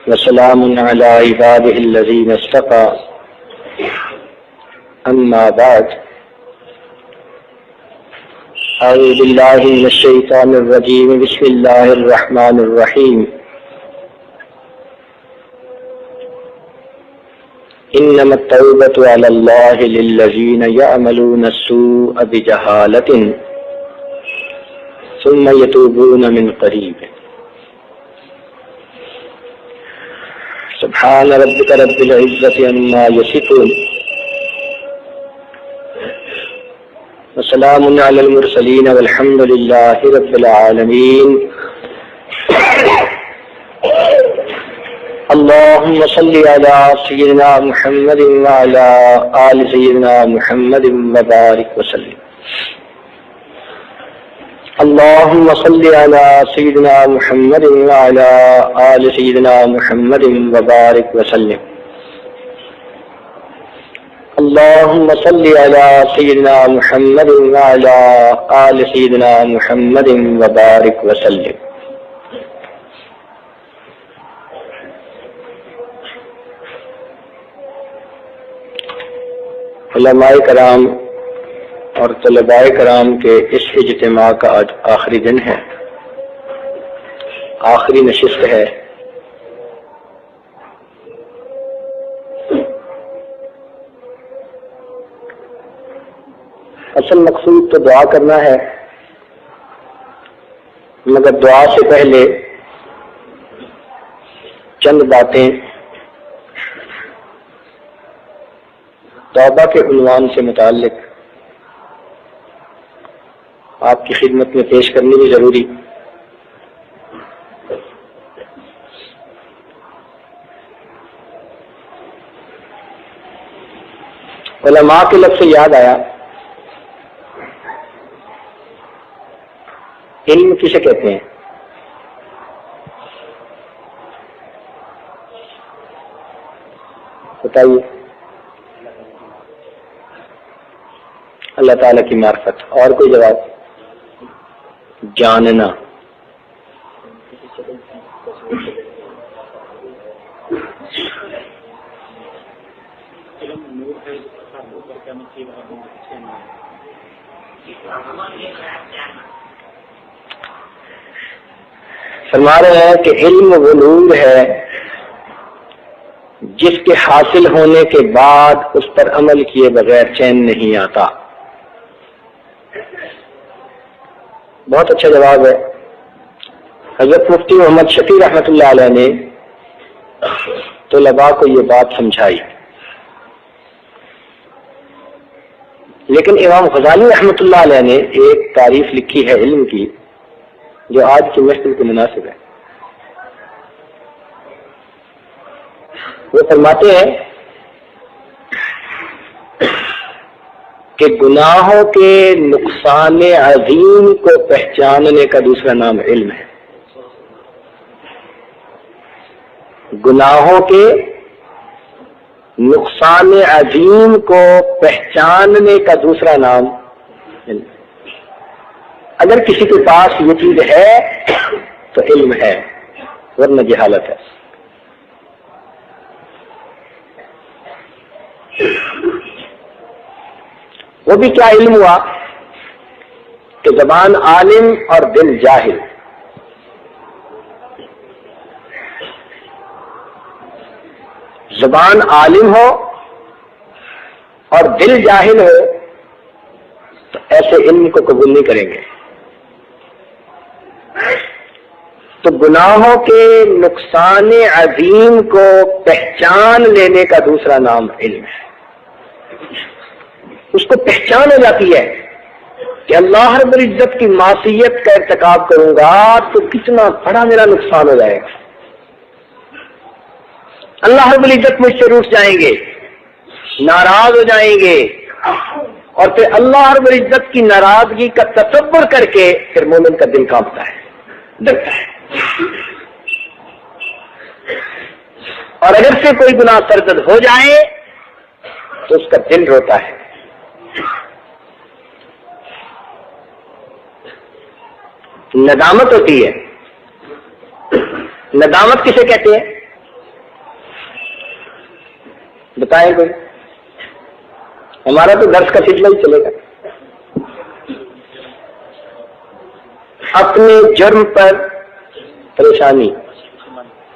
وسلام على عباده الذين اصطفى أما بعد أعوذ بالله من الشيطان الرجيم بسم الله الرحمن الرحيم إنما التوبة على الله للذين يعملون السوء بجهالة ثم يتوبون من قريب سبحان ربك رب العزة عما يصفون وسلام على المرسلين والحمد لله رب العالمين اللهم صل على سيدنا محمد وعلى آل سيدنا محمد وبارك وسلم اللهم صل على سيدنا محمد وعلى آل سيدنا محمد وبارك وسلم اللهم صل على سيدنا محمد وعلى آل سيدنا محمد وبارك وسلم علماء کرام اور طلباء کرام کے اس اجتماع کا آج آخری دن ہے، آخری نشست ہے۔ اصل مقصود تو دعا کرنا ہے، مگر دعا سے پہلے چند باتیں توبہ کے عنوان سے متعلق آپ کی خدمت میں پیش کرنی بھی ضروری۔ علماء کے لفظ سے یاد آیا، علم کسے کہتے ہیں؟ بتائیے۔ اللہ تعالیٰ کی معرفت۔ اور کوئی جواب؟ جاننا۔ فرما رہے ہیں کہ علم وہ نور ہے جس کے حاصل ہونے کے بعد اس پر عمل کیے بغیر چین نہیں آتا۔ بہت اچھا جواب ہے۔ حضرت مفتی محمد شفیع رحمۃ اللہ علیہ نے طلباء کو یہ بات سمجھائی، لیکن امام غزالی رحمۃ اللہ علیہ نے ایک تعریف لکھی ہے علم کی جو آج کی محفل کے مناسب ہے۔ وہ فرماتے ہیں کہ گناہوں کے نقصان عظیم کو پہچاننے کا دوسرا نام علم ہے۔ گناہوں کے نقصان عظیم کو پہچاننے کا دوسرا نام علم ہے۔ اگر کسی کے پاس یہ چیز ہے تو علم ہے، ورنہ جہالت ہے۔ وہ بھی کیا علم ہوا کہ زبان عالم اور دل جاہل۔ زبان عالم ہو اور دل جاہل ہو تو ایسے علم کو قبول نہیں کریں گے۔ تو گناہوں کے نقصان عظیم کو پہچان لینے کا دوسرا نام علم ہے۔ اس کو پہچان ہو جاتی ہے کہ اللہ رب العزت کی معصیت کا ارتکاب کروں گا تو کتنا بڑا میرا نقصان ہو جائے گا، اللہ رب العزت مجھ سے روٹھ جائیں گے، ناراض ہو جائیں گے، اور پھر اللہ رب العزت کی ناراضگی کا تصور کر کے پھر مومن کا دل کانپتا ہے، ڈرتا ہے۔ اور اگر سے کوئی گناہ سرزد ہو جائے تو اس کا دل روتا ہے۔ ندامت ہوتی ہے۔ ندامت کسے کہتے ہیں؟ بتائیں کوئی, ہمارا تو درس کا سلسلہ ہی چلے گا. اپنے جرم پر پریشانی,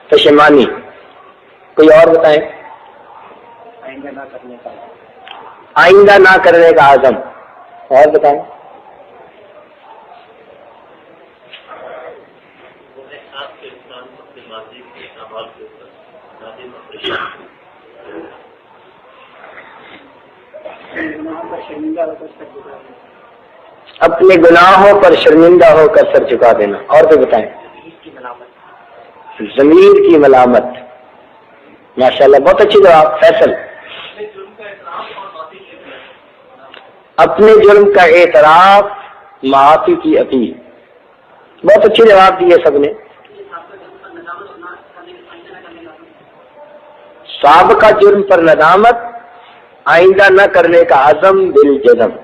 پشیمانی. کوئی اور بتائیں. آئندہ نہ کرنے کا عزم. اور بتائیں. اپنے گناہوں پر شرمندہ ہو کر سر جھکا دینا. اور کوئی بتائیں. ضمیر کی ملامت. ماشاءاللہ بہت اچھی جواب. فیصل. اپنے جرم کا اعتراف, معافی کی اپیل. بہت اچھی جواب دی ہے سب نے. سابقہ جرم پر ندامت, آئندہ نہ کرنے کا عزم بالجزم.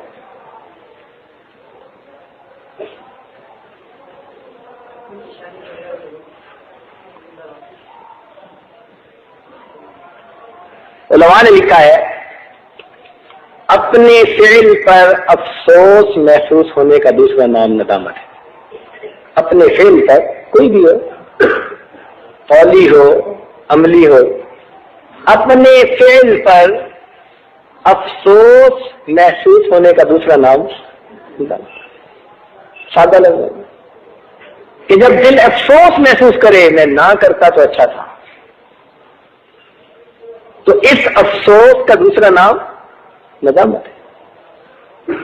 علماء نے لکھا ہے اپنے فعل پر افسوس محسوس ہونے کا دوسرا نام ندامت ہے. اپنے فعل پر, کوئی بھی ہو, قولی ہو, عملی ہو, اپنے فعل پر افسوس محسوس ہونے کا دوسرا نام ندامت. سادہ لفظ کہ جب دل افسوس محسوس کرے میں نہ کرتا تو اچھا تھا, تو اس افسوس کا دوسرا نام ندامت ہے.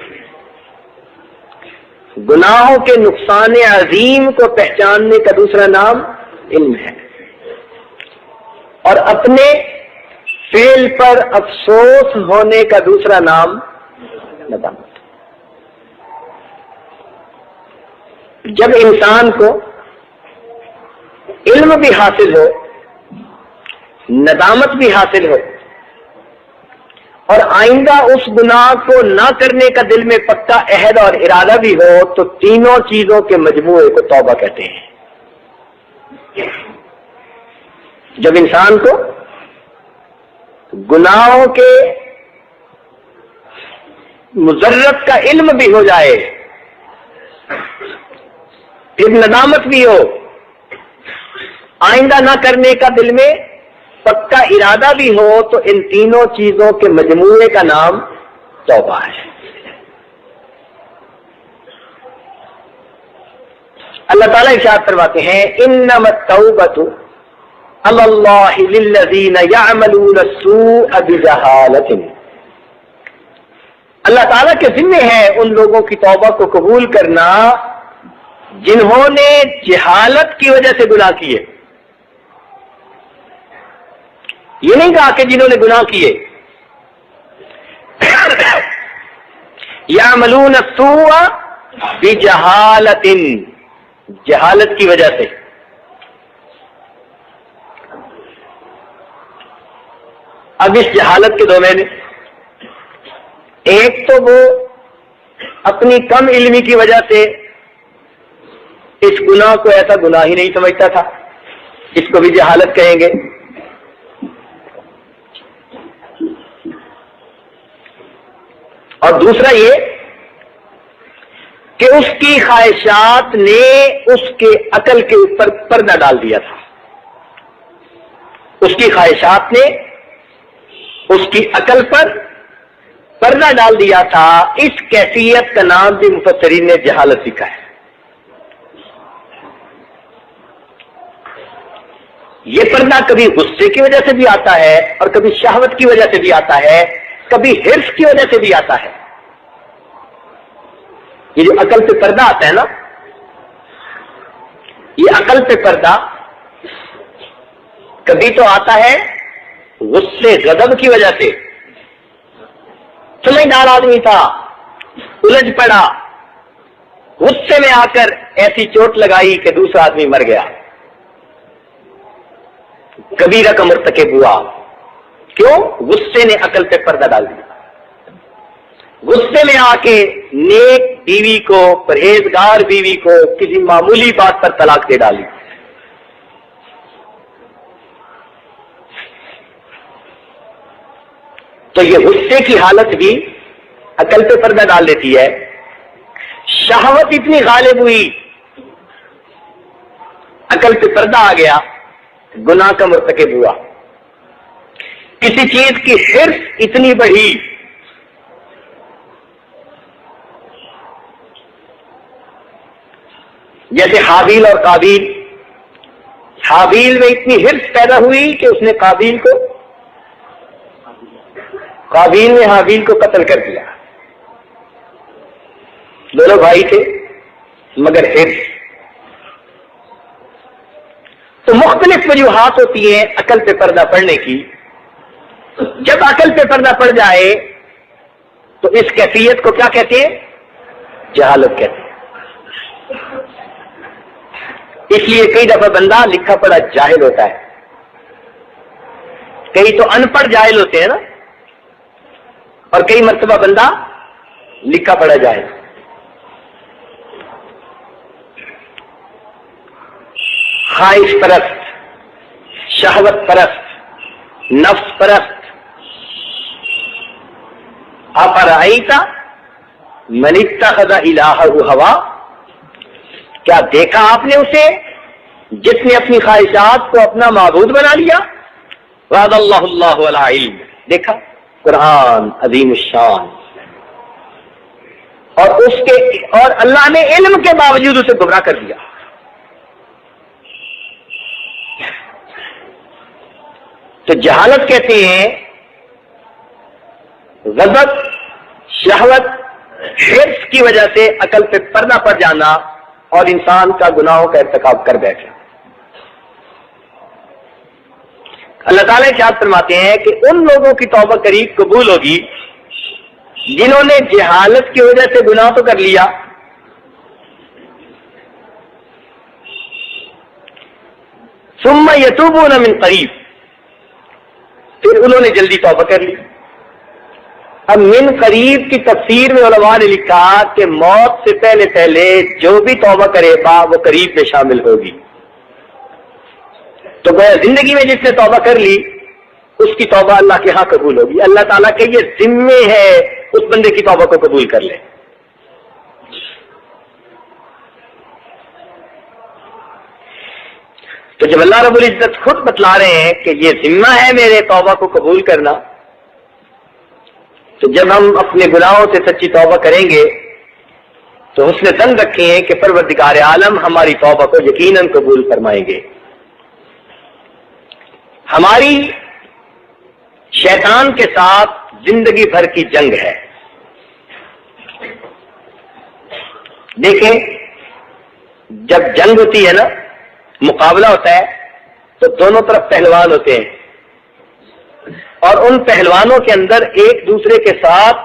گناہوں کے نقصان عظیم کو پہچاننے کا دوسرا نام علم ہے, اور اپنے فعل پر افسوس ہونے کا دوسرا نام ندامت. جب انسان کو علم بھی حاصل ہو, ندامت بھی حاصل ہو, اور آئندہ اس گناہ کو نہ کرنے کا دل میں پکا عہد اور ارادہ بھی ہو, تو تینوں چیزوں کے مجموعے کو توبہ کہتے ہیں. جب انسان کو گناہوں کے مضرت کا علم بھی ہو جائے, پھر ندامت بھی ہو, آئندہ نہ کرنے کا دل میں پکا ارادہ بھی ہو, تو ان تینوں چیزوں کے مجموعے کا نام توبہ ہے. اللہ تعالیٰ ارشاد فرماتے ہیں انما التوبۃ علی اللہ للذین یعملون السوء بجہالۃ. اللہ تعالیٰ کے ذمہ ہے ان لوگوں کی توبہ کو قبول کرنا جنہوں نے جہالت کی وجہ سے گناہ کیے. یہ نہیں کہا کہ جنہوں نے گناہ کیے. یعملون السوء بجہالۃ, جہالت کی وجہ سے. اب اس جہالت کے دو معنی, ایک تو وہ اپنی کم علمی کی وجہ سے اس گناہ کو ایسا گناہ ہی نہیں سمجھتا تھا, اس کو بھی جہالت کہیں گے. اور دوسرا یہ کہ اس کی خواہشات نے اس کے عقل کے اوپر پردہ ڈال دیا تھا. اس کی خواہشات نے اس کی عقل پر پردہ ڈال دیا تھا. اس کیفیت کا نام بھی مفسرین نے جہالت لکھا ہے. یہ پردہ کبھی غصے کی وجہ سے بھی آتا ہے, اور کبھی شہوت کی وجہ سے بھی آتا ہے, کبھی حرص کی وجہ سے بھی آتا ہے. یہ جو عقل پہ پردہ آتا ہے نا, یہ عقل پہ پردہ کبھی تو آتا ہے غصے غضب کی وجہ سے. سمجھدار آدمی تھا, الجھ پڑا, غصے میں آ کر ایسی چوٹ لگائی کہ دوسرا آدمی مر گیا, کبیرہ کا مرتکب ہوا. کیوں؟ غصے نے عقل پہ پردہ ڈال دیا. غصے میں آ کے نیک بیوی کو, پرہیزگار بیوی کو کسی معمولی بات پر طلاق دے ڈالی. تو یہ غصے کی حالت بھی عقل پہ پردہ ڈال دیتی ہے. شہوت اتنی غالب ہوئی، عقل پہ پردہ آ گیا، گناہ کا مرتکب ہوا. کسی چیز کی حرص اتنی بڑھی، جیسے حابیل اور قابیل. حابیل میں اتنی حرص پیدا ہوئی کہ اس نے قابیل نے حابیل کو قتل کر دیا. دونوں بھائی تھے مگر حرص. تو مختلف وجوہات ہوتی ہیں عقل پہ پردہ پڑنے کی. جب عقل پہ پردہ پڑ جائے تو اس کیفیت کو کیا کہتے ہیں؟ جہالت کہتے ہیں. اس لیے کئی دفعہ بندہ لکھا پڑھا جاہل ہوتا ہے، کئی تو ان پڑھ جاہل ہوتے ہیں نا، اور کئی مرتبہ بندہ لکھا پڑھا جاہل. خواہش پرست، شہوت پرست، نفس پرست. افرأیت من اتخذ الہہ ہوا، کیا دیکھا آپ نے اسے جس نے اپنی خواہشات کو اپنا معبود بنا لیا؟ وعد اللہ علی علم. دیکھا قرآن عظیم الشان. اور اللہ نے علم کے باوجود اسے گمراہ کر دیا. تو جہالت کہتے ہیں غضب، شہوت، حرص کی وجہ سے عقل پہ پردہ پڑ جانا اور انسان کا گناہوں کا ارتکاب کر بیٹھنا. اللہ تعالیٰ ارشاد فرماتے ہیں کہ ان لوگوں کی توبہ قریب قبول ہوگی جنہوں نے جہالت کی وجہ سے گناہ تو کر لیا، ثم یتوبون من قریب، پھر انہوں نے جلدی توبہ کر لی. اب من قریب کی تفسیر میں علماء نے لکھا کہ موت سے پہلے پہلے جو بھی توبہ کرے گا وہ قریب میں شامل ہوگی. تو گویا زندگی میں جس نے توبہ کر لی اس کی توبہ اللہ کے ہاں قبول ہوگی. اللہ تعالیٰ کے یہ ذمے ہے اس بندے کی توبہ کو قبول کر لے. تو جب اللہ رب العزت خود بتلا رہے ہیں کہ یہ ذمہ ہے میرے توبہ کو قبول کرنا، تو جب ہم اپنے گناہوں سے سچی توبہ کریں گے تو حسن ظن رکھیں ہیں کہ پروردگار عالم ہماری توبہ کو یقیناً قبول فرمائیں گے. ہماری شیطان کے ساتھ زندگی بھر کی جنگ ہے. دیکھیں جب جنگ ہوتی ہے نا، مقابلہ ہوتا ہے، تو دونوں طرف پہلوان ہوتے ہیں اور ان پہلوانوں کے اندر ایک دوسرے کے ساتھ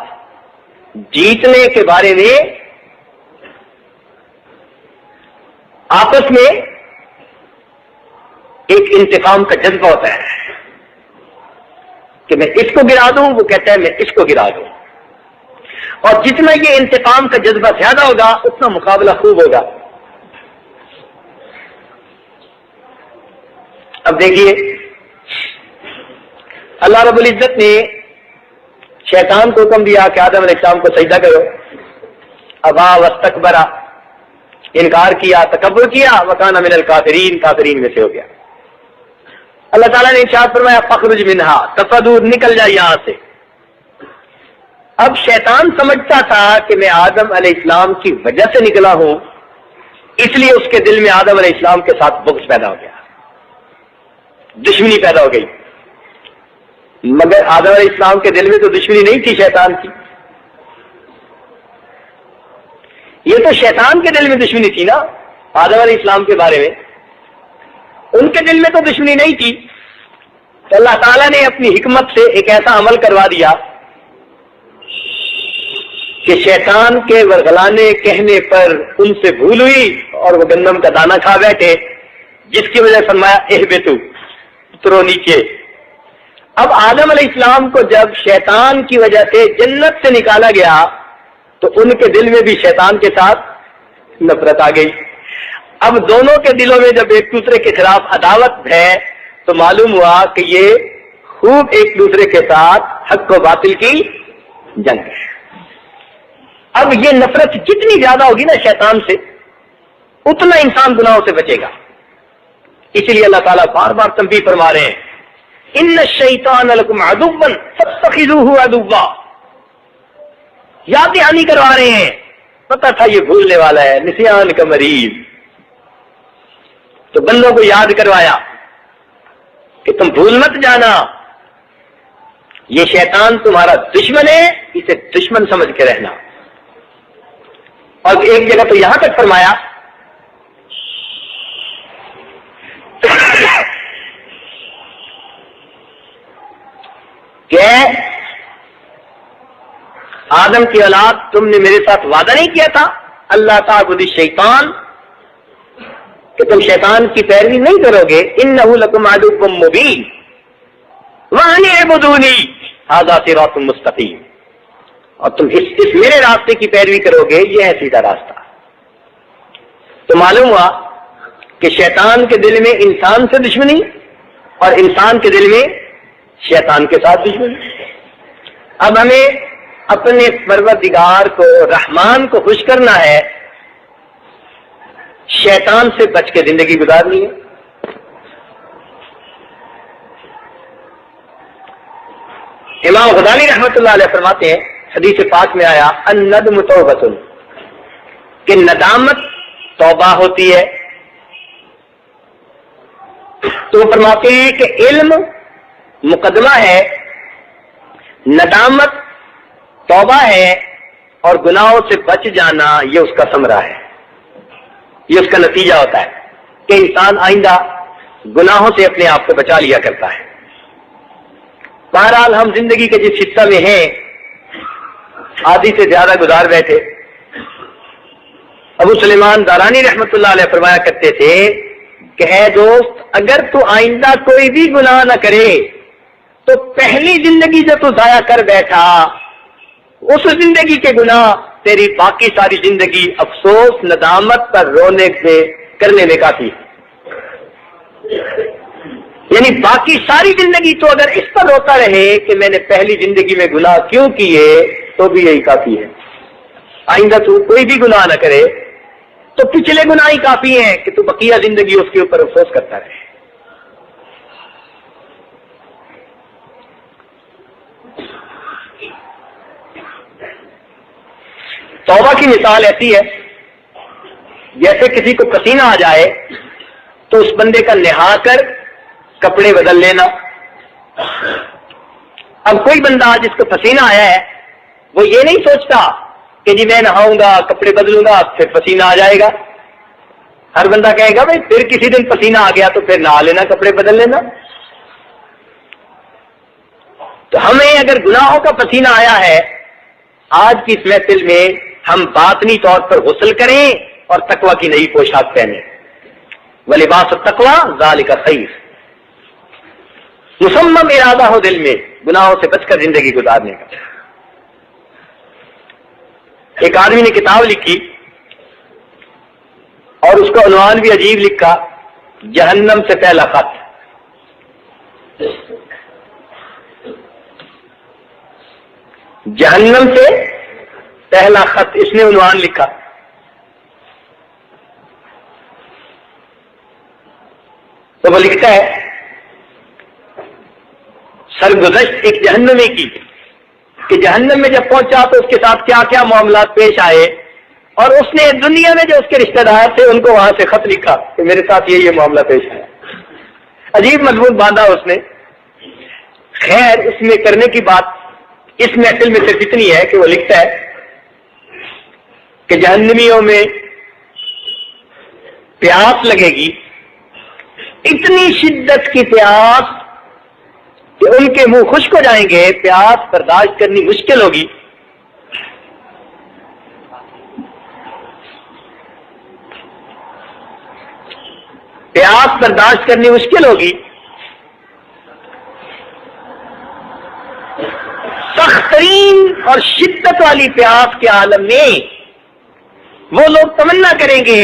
جیتنے کے بارے میں آپس میں ایک انتقام کا جذبہ ہوتا ہے کہ میں اس کو گرا دوں، وہ کہتا ہے میں اس کو گرا دوں. اور جتنا یہ انتقام کا جذبہ زیادہ ہوگا اتنا مقابلہ خوب ہوگا. اب دیکھیے اللہ رب العزت نے شیطان کو حکم دیا کہ آدم علیہ السلام کو سجدہ کرو، ابا واستکبر، انکار کیا، تکبر کیا، وکان من الکافرین، کافرین میں سے ہو گیا. اللہ تعالیٰ نے ارشاد فرمایا فخرج منہا، تفدور، نکل جا یہاں سے. اب شیطان سمجھتا تھا کہ میں آدم علیہ السلام کی وجہ سے نکلا ہوں، اس لیے اس کے دل میں آدم علیہ السلام کے ساتھ بغض پیدا ہو گیا، دشمنی پیدا ہو گئی. مگر آدم علیہ السلام کے دل میں تو دشمنی نہیں تھی شیطان کی. یہ تو شیطان کے دل میں دشمنی تھی نا آدم علیہ السلام کے بارے میں، ان کے دل میں تو دشمنی نہیں تھی. تو اللہ تعالیٰ نے اپنی حکمت سے ایک ایسا عمل کروا دیا کہ شیطان کے ورغلانے کہنے پر ان سے بھول ہوئی اور وہ گندم کا دانہ کھا بیٹھے، جس کی وجہ سے فرمایا اہبتو، اترو نیچے. اب آدم علیہ السلام کو جب شیطان کی وجہ سے جنت سے نکالا گیا تو ان کے دل میں بھی شیطان کے ساتھ نفرت آ گئی. اب دونوں کے دلوں میں جب ایک دوسرے کے خلاف عداوت ہے تو معلوم ہوا کہ یہ خوب ایک دوسرے کے ساتھ حق و باطل کی جنگ ہے۔ اب یہ نفرت جتنی زیادہ ہوگی نا شیطان سے، اتنا انسان گناہوں سے بچے گا۔ اسی لیے اللہ تعالیٰ بار بار تنبیہ فرما رہے ہیں، ان الشیطان لکم عدو فاتخذوہ عدوا، یاد دہانی کروا رہے ہیں، پتہ تھا یہ بھولنے والا ہے، نسیان کا مریض، تو بندوں کو یاد کروایا کہ تم بھول مت جانا، یہ شیطان تمہارا دشمن ہے، اسے دشمن سمجھ کے رہنا۔ اور ایک جگہ تو یہاں تک فرمایا کہ آدم کی اولاد تم نے میرے ساتھ وعدہ نہیں کیا تھا اللہ تعبد الشیطان کہ تم شیطان کی پیروی نہیں کرو گے، انہ لکم عدو مبین وان اعبدونی ھذا صراط مستقیم، اور تم اس میرے راستے کی پیروی کرو گے، یہ ہے سیدھا راستہ۔ تو معلوم ہوا کہ شیطان کے دل میں انسان سے دشمنی اور انسان کے دل میں شیطان کے ساتھ دشمنی۔ اب ہمیں اپنے پروردگار کو، رحمان کو خوش کرنا ہے، شیطان سے بچ کے زندگی گزارنی ہے۔ امام غزالی رحمۃ اللہ علیہ فرماتے ہیں، حدیث پاک میں آیا الندم توبۃ، کہ ندامت توبہ ہوتی ہے۔ تو وہ فرماتے ہیں کہ علم مقدمہ ہے، ندامت توبہ ہے، اور گناہوں سے بچ جانا یہ اس کا ثمرہ ہے، یہ اس کا نتیجہ ہوتا ہے کہ انسان آئندہ گناہوں سے اپنے آپ کو بچا لیا کرتا ہے۔ بہرحال ہم زندگی کے جس حصہ میں ہیں آدھی سے زیادہ گزار بیٹھے۔ ابو سلیمان دارانی رحمت اللہ علیہ فرمایا کرتے تھے کہ اے دوست، اگر تو آئندہ کوئی بھی گناہ نہ کرے تو پہلی زندگی جو تو ضائع کر بیٹھا، اس زندگی کے گناہ تیری باقی ساری زندگی افسوس ندامت پر رونے سے کرنے میں کافی ہے۔ یعنی باقی ساری زندگی تو اگر اس پر روتا رہے کہ میں نے پہلی زندگی میں گناہ کیوں کیے، تو بھی یہی کافی ہے۔ آئندہ تو کوئی بھی گناہ نہ کرے تو پچھلے گناہ ہی کافی ہیں کہ تو بقیہ زندگی اس کے اوپر افسوس کرتا رہے۔ توبہ کی مثال ایسی ہے جیسے کسی کو پسینہ آ جائے تو اس بندے کا نہا کر کپڑے بدل لینا۔ اب کوئی بندہ جس کو پسینہ آیا ہے وہ یہ نہیں سوچتا کہ جی میں نہاؤں گا، کپڑے بدلوں گا، پھر پسینہ آ جائے گا۔ ہر بندہ کہے گا بھائی پھر کسی دن پسینہ آ گیا تو پھر نہا لینا، کپڑے بدل لینا۔ تو ہمیں اگر گناہوں کا پسینہ آیا ہے، آج کی اس محفل میں ہم باطنی طور پر غسل کریں اور تقوی کی نئی پوشاک پہنیں۔ وَلِبَاسُ التَّقْوَىٰ ذَلِكَ خَيْرٌ، مصمم ارادہ ہو دل میں گناہوں سے بچ کر زندگی گزارنے کا۔ ایک آدمی نے کتاب لکھی اور اس کا عنوان بھی عجیب لکھا، جہنم سے پہلا خط۔ جہنم سے پہلا خط اس نے عنوان لکھا۔ تو وہ لکھتا ہے سرگزشت ایک جہنمی کی کہ جہنم میں جب پہنچا تو اس کے ساتھ کیا کیا معاملات پیش آئے، اور اس نے دنیا میں جو اس کے رشتہ دار تھے ان کو وہاں سے خط لکھا کہ میرے ساتھ یہ معاملہ پیش آیا۔ عجیب مضمون باندھا اس نے۔ خیر، اس میں کرنے کی بات اس محفل میں صرف اتنی ہے کہ وہ لکھتا ہے کہ جہنمیوں میں پیاس لگے گی، اتنی شدت کی پیاس کہ ان کے منہ خشک ہو جائیں گے، پیاس برداشت کرنی مشکل ہوگی۔ پیاس برداشت کرنی مشکل ہوگی، سخت ترین اور شدت والی پیاس کے عالم میں وہ لوگ تمنا کریں گے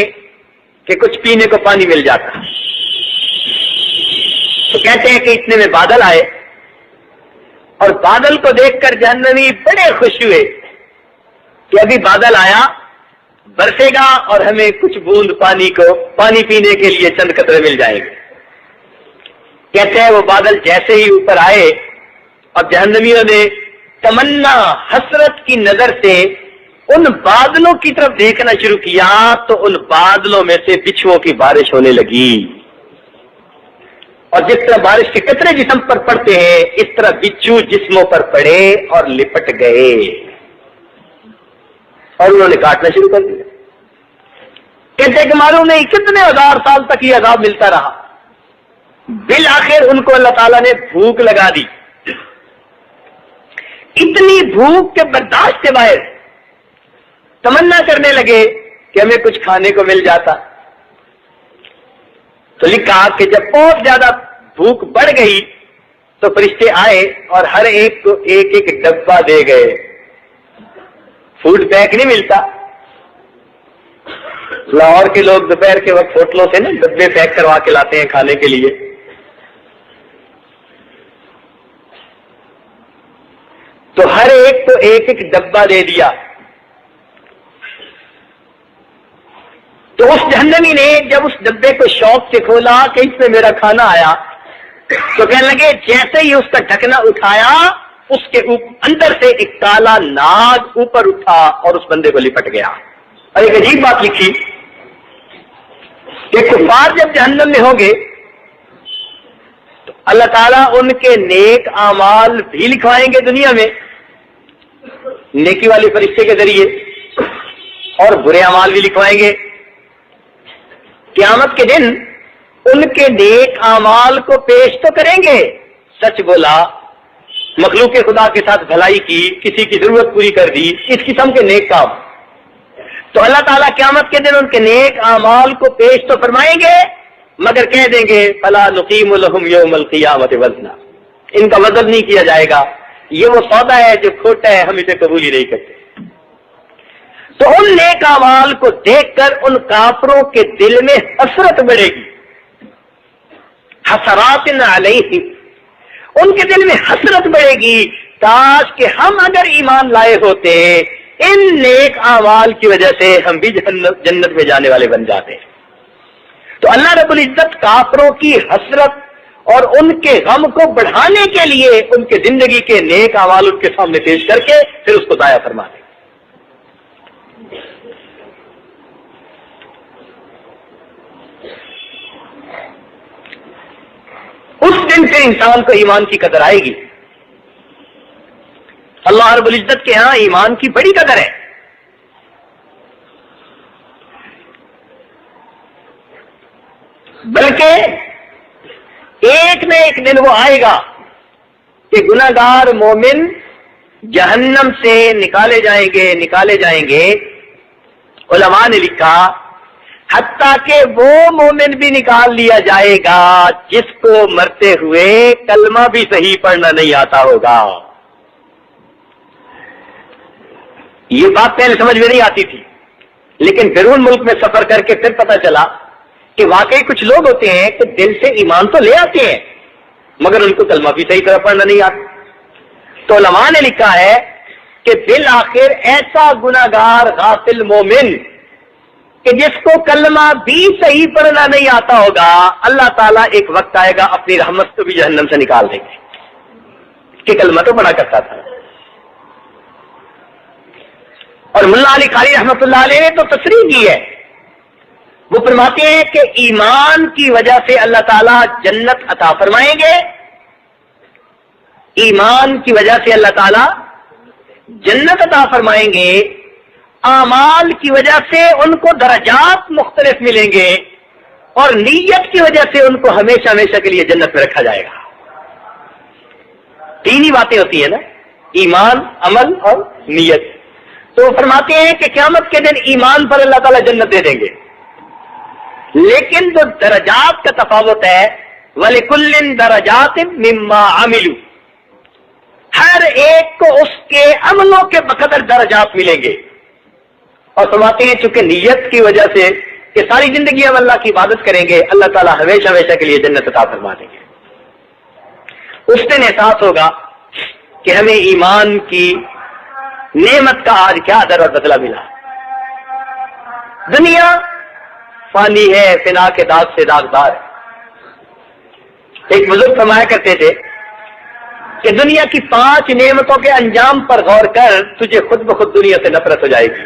کہ کچھ پینے کو پانی مل جاتا۔ تو کہتے ہیں کہ اتنے میں بادل آئے اور بادل کو دیکھ کر جہنمی بڑے خوش ہوئے کہ ابھی بادل آیا، برسے گا اور ہمیں کچھ بوند پانی پینے کے لیے چند قطرے مل جائیں گے۔ کہتے ہیں وہ بادل جیسے ہی اوپر آئے اور جہنمیوں نے تمنا حسرت کی نظر سے ان بادلوں کی طرف دیکھنا شروع کیا تو ان بادلوں میں سے بچھوؤں کی بارش ہونے لگی، اور جس طرح بارش کے قطرے جسم پر پڑتے ہیں اس طرح بچھو جسموں پر پڑے اور لپٹ گئے اور انہوں نے کاٹنا شروع کر دیا۔ کہتے کہ معلوم نہیں کتنے ہزار سال تک یہ عذاب ملتا رہا، بالآخر ان کو اللہ تعالیٰ نے بھوک لگا دی، اتنی بھوک کے برداشت کے باہر تمنا کرنے لگے کہ ہمیں کچھ کھانے کو مل جاتا۔ تو لکھا کہ جب بہت زیادہ بھوک بڑھ گئی تو فرشتے آئے اور ہر ایک کو ایک ایک ڈبہ دے گئے۔ فوڈ پیک نہیں ملتا، لاہور کے لوگ دوپہر کے وقت ہوٹلوں سے نا ڈبے پیک کروا کے لاتے ہیں کھانے کے لیے، تو ہر ایک کو ایک ایک ڈبہ دے دیا۔ تو اس جہنمی نے جب اس ڈبے کو شوق سے کھولا کہ اس میں میرا کھانا آیا، تو کہنے لگے جیسے ہی اس کا ڈھکنا اٹھایا اس کے اندر سے ایک کالا ناگ اوپر اٹھا اور اس بندے کو لپٹ گیا۔ اور ایک عجیب بات لکھی کہ کفار جب جہنم میں ہوں گے تو اللہ تعالیٰ ان کے نیک اعمال بھی لکھوائیں گے دنیا میں نیکی والے فرشتے کے ذریعے، اور برے اعمال بھی لکھوائیں گے۔ قیامت کے دن ان کے نیک اعمال کو پیش تو کریں گے، سچ بولا، مخلوق خدا کے ساتھ بھلائی کی، کسی کی ضرورت پوری کر دی، اس قسم کے نیک کام، تو اللہ تعالیٰ قیامت کے دن ان کے نیک اعمال کو پیش تو فرمائیں گے، مگر کہہ دیں گے فلا نقیم لہم یوم القیامت وزنا، ان کا وزن نہیں کیا جائے گا، یہ وہ سودا ہے جو کھوٹا ہے، ہم اسے قبول ہی نہیں کرتے۔ تو ان نیک اعمال کو دیکھ کر ان کافروں کے دل میں حسرت بڑھے گی، حسرات علیہ، ان کے دل میں حسرت بڑھے گی، کاش کہ ہم اگر ایمان لائے ہوتے ان نیک اعمال کی وجہ سے ہم بھی جنت میں جانے والے بن جاتے۔ تو اللہ رب العزت کافروں کی حسرت اور ان کے غم کو بڑھانے کے لیے ان کے زندگی کے نیک اعمال ان کے سامنے پیش کر کے پھر اس کو ضائع فرما دیں۔ اس دن سے انسان کو ایمان کی قدر آئے گی۔ اللہ رب العزت کے ہاں ایمان کی بڑی قدر ہے، بلکہ ایک نہ ایک دن وہ آئے گا کہ گناہگار مومن جہنم سے نکالے جائیں گے۔ علماء نے لکھا حتیٰ کہ وہ مومن بھی نکال لیا جائے گا جس کو مرتے ہوئے کلمہ بھی صحیح پڑھنا نہیں آتا ہوگا۔ یہ بات پہلے سمجھ میں نہیں آتی تھی، لیکن بیرون ملک میں سفر کر کے پھر پتہ چلا کہ واقعی کچھ لوگ ہوتے ہیں کہ دل سے ایمان تو لے آتے ہیں مگر ان کو کلمہ بھی صحیح طرح پڑھنا نہیں آتا۔ تو علماء نے لکھا ہے کہ بالآخر ایسا گناہگار غافل مومن کہ جس کو کلمہ بھی صحیح پڑھنا نہیں آتا ہوگا، اللہ تعالیٰ ایک وقت آئے گا اپنی رحمت سے بھی جہنم سے نکال دیں گے کہ کلمہ تو پڑھا کرتا تھا۔ اور ملا علی قاری رحمۃ اللہ علیہ نے تو تصریح کی ہے، وہ فرماتے ہیں کہ ایمان کی وجہ سے اللہ تعالیٰ جنت عطا فرمائیں گے، ایمان کی وجہ سے اللہ تعالیٰ جنت عطا فرمائیں گے، اعمال کی وجہ سے ان کو درجات مختلف ملیں گے، اور نیت کی وجہ سے ان کو ہمیشہ ہمیشہ کے لیے جنت میں رکھا جائے گا۔ تین ہی باتیں ہوتی ہیں نا، ایمان، عمل اور نیت۔ تو وہ فرماتے ہیں کہ قیامت کے دن ایمان پر اللہ تعالیٰ جنت دے دیں گے، لیکن جو درجات کا تفاوت ہے وَلِكُلٍّ دَرَجَاتٍ مِّمَّا عَمِلُوا، ہر ایک کو اس کے عملوں کے بقدر درجات ملیں گے۔ اور فرماتے ہیں چونکہ نیت کی وجہ سے کہ ساری زندگی ہم اللہ کی عبادت کریں گے، اللہ تعالیٰ ہمیشہ ہمیشہ کے لیے جنت عطا فرما دیں گے۔ اس دن احساس ہوگا کہ ہمیں ایمان کی نعمت کا آج کیا در اور بدلہ ملا. دنیا فانی ہے، فنا کے داغ سے داغدار ہے. ایک بزرگ فرمایا کرتے تھے کہ دنیا کی 5 نعمتوں کے انجام پر غور کر، تجھے خود بخود دنیا سے نفرت ہو جائے گی.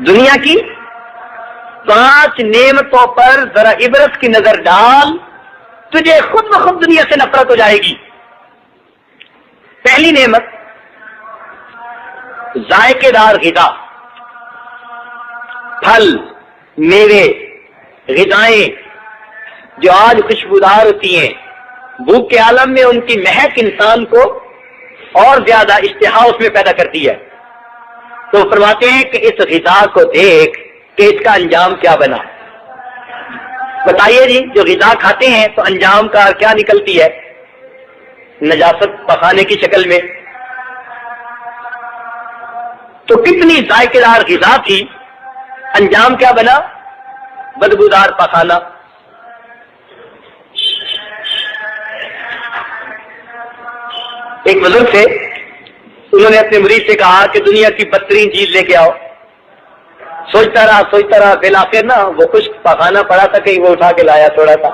دنیا کی 5 نعمتوں پر ذرا عبرت کی نظر ڈال، تجھے خود بخود دنیا سے نفرت ہو جائے گی. پہلی نعمت ذائقے دار غذا، پھل، میوے، غذائیں جو آج خوشبودار ہوتی ہیں، بھوک کے عالم میں ان کی مہک انسان کو اور زیادہ اشتہا اس میں پیدا کرتی ہے. تو فرماتے ہیں کہ اس غذا کو دیکھ کہ اس کا انجام کیا بنا. بتائیے جی، جو غذا کھاتے ہیں تو انجام کا کیا نکلتی ہے؟ نجاست پخانے کی شکل میں. تو کتنی ذائقے دار غذا تھی، انجام کیا بنا؟ بدبودار پخانہ. ایک بزرگ تھے، انہوں نے اپنے مرید سے کہا کہ دنیا کی بدترین چیز لے کے آؤ. سوچتا رہا بالآخر نا وہ خشک پخانہ پڑا تھا، کہیں وہ اٹھا کے لایا تھوڑا سا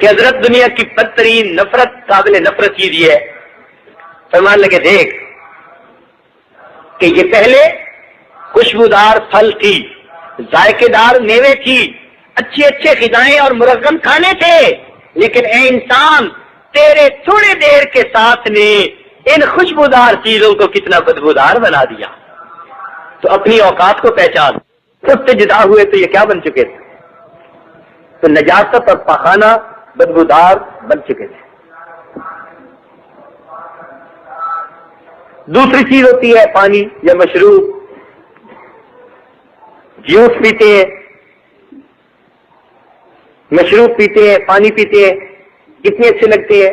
کہ حضرت دنیا کی بدترین نفرت قابل نفرت چیز یہ ہے. فرمان لگے دیکھ کہ یہ پہلے خوشبودار پھل تھی، ذائقے دار میوے تھی، اچھے اچھے غذائیں اور مرغن کھانے تھے، لیکن اے انسان تیرے تھوڑے دیر کے ساتھ نے ان خوشبودار چیزوں کو کتنا بدبودار بنا دیا. تو اپنی اوقات کو پہچان. خود سے جدا ہوئے تو یہ کیا بن چکے تھے؟ تو نجاست اور پخانہ بدبودار بن چکے تھے. دوسری چیز ہوتی ہے پانی یا مشروب. جوس پیتے ہیں، مشروب پیتے ہیں، پانی پیتے ہیں، کتنے اچھے لگتے ہیں،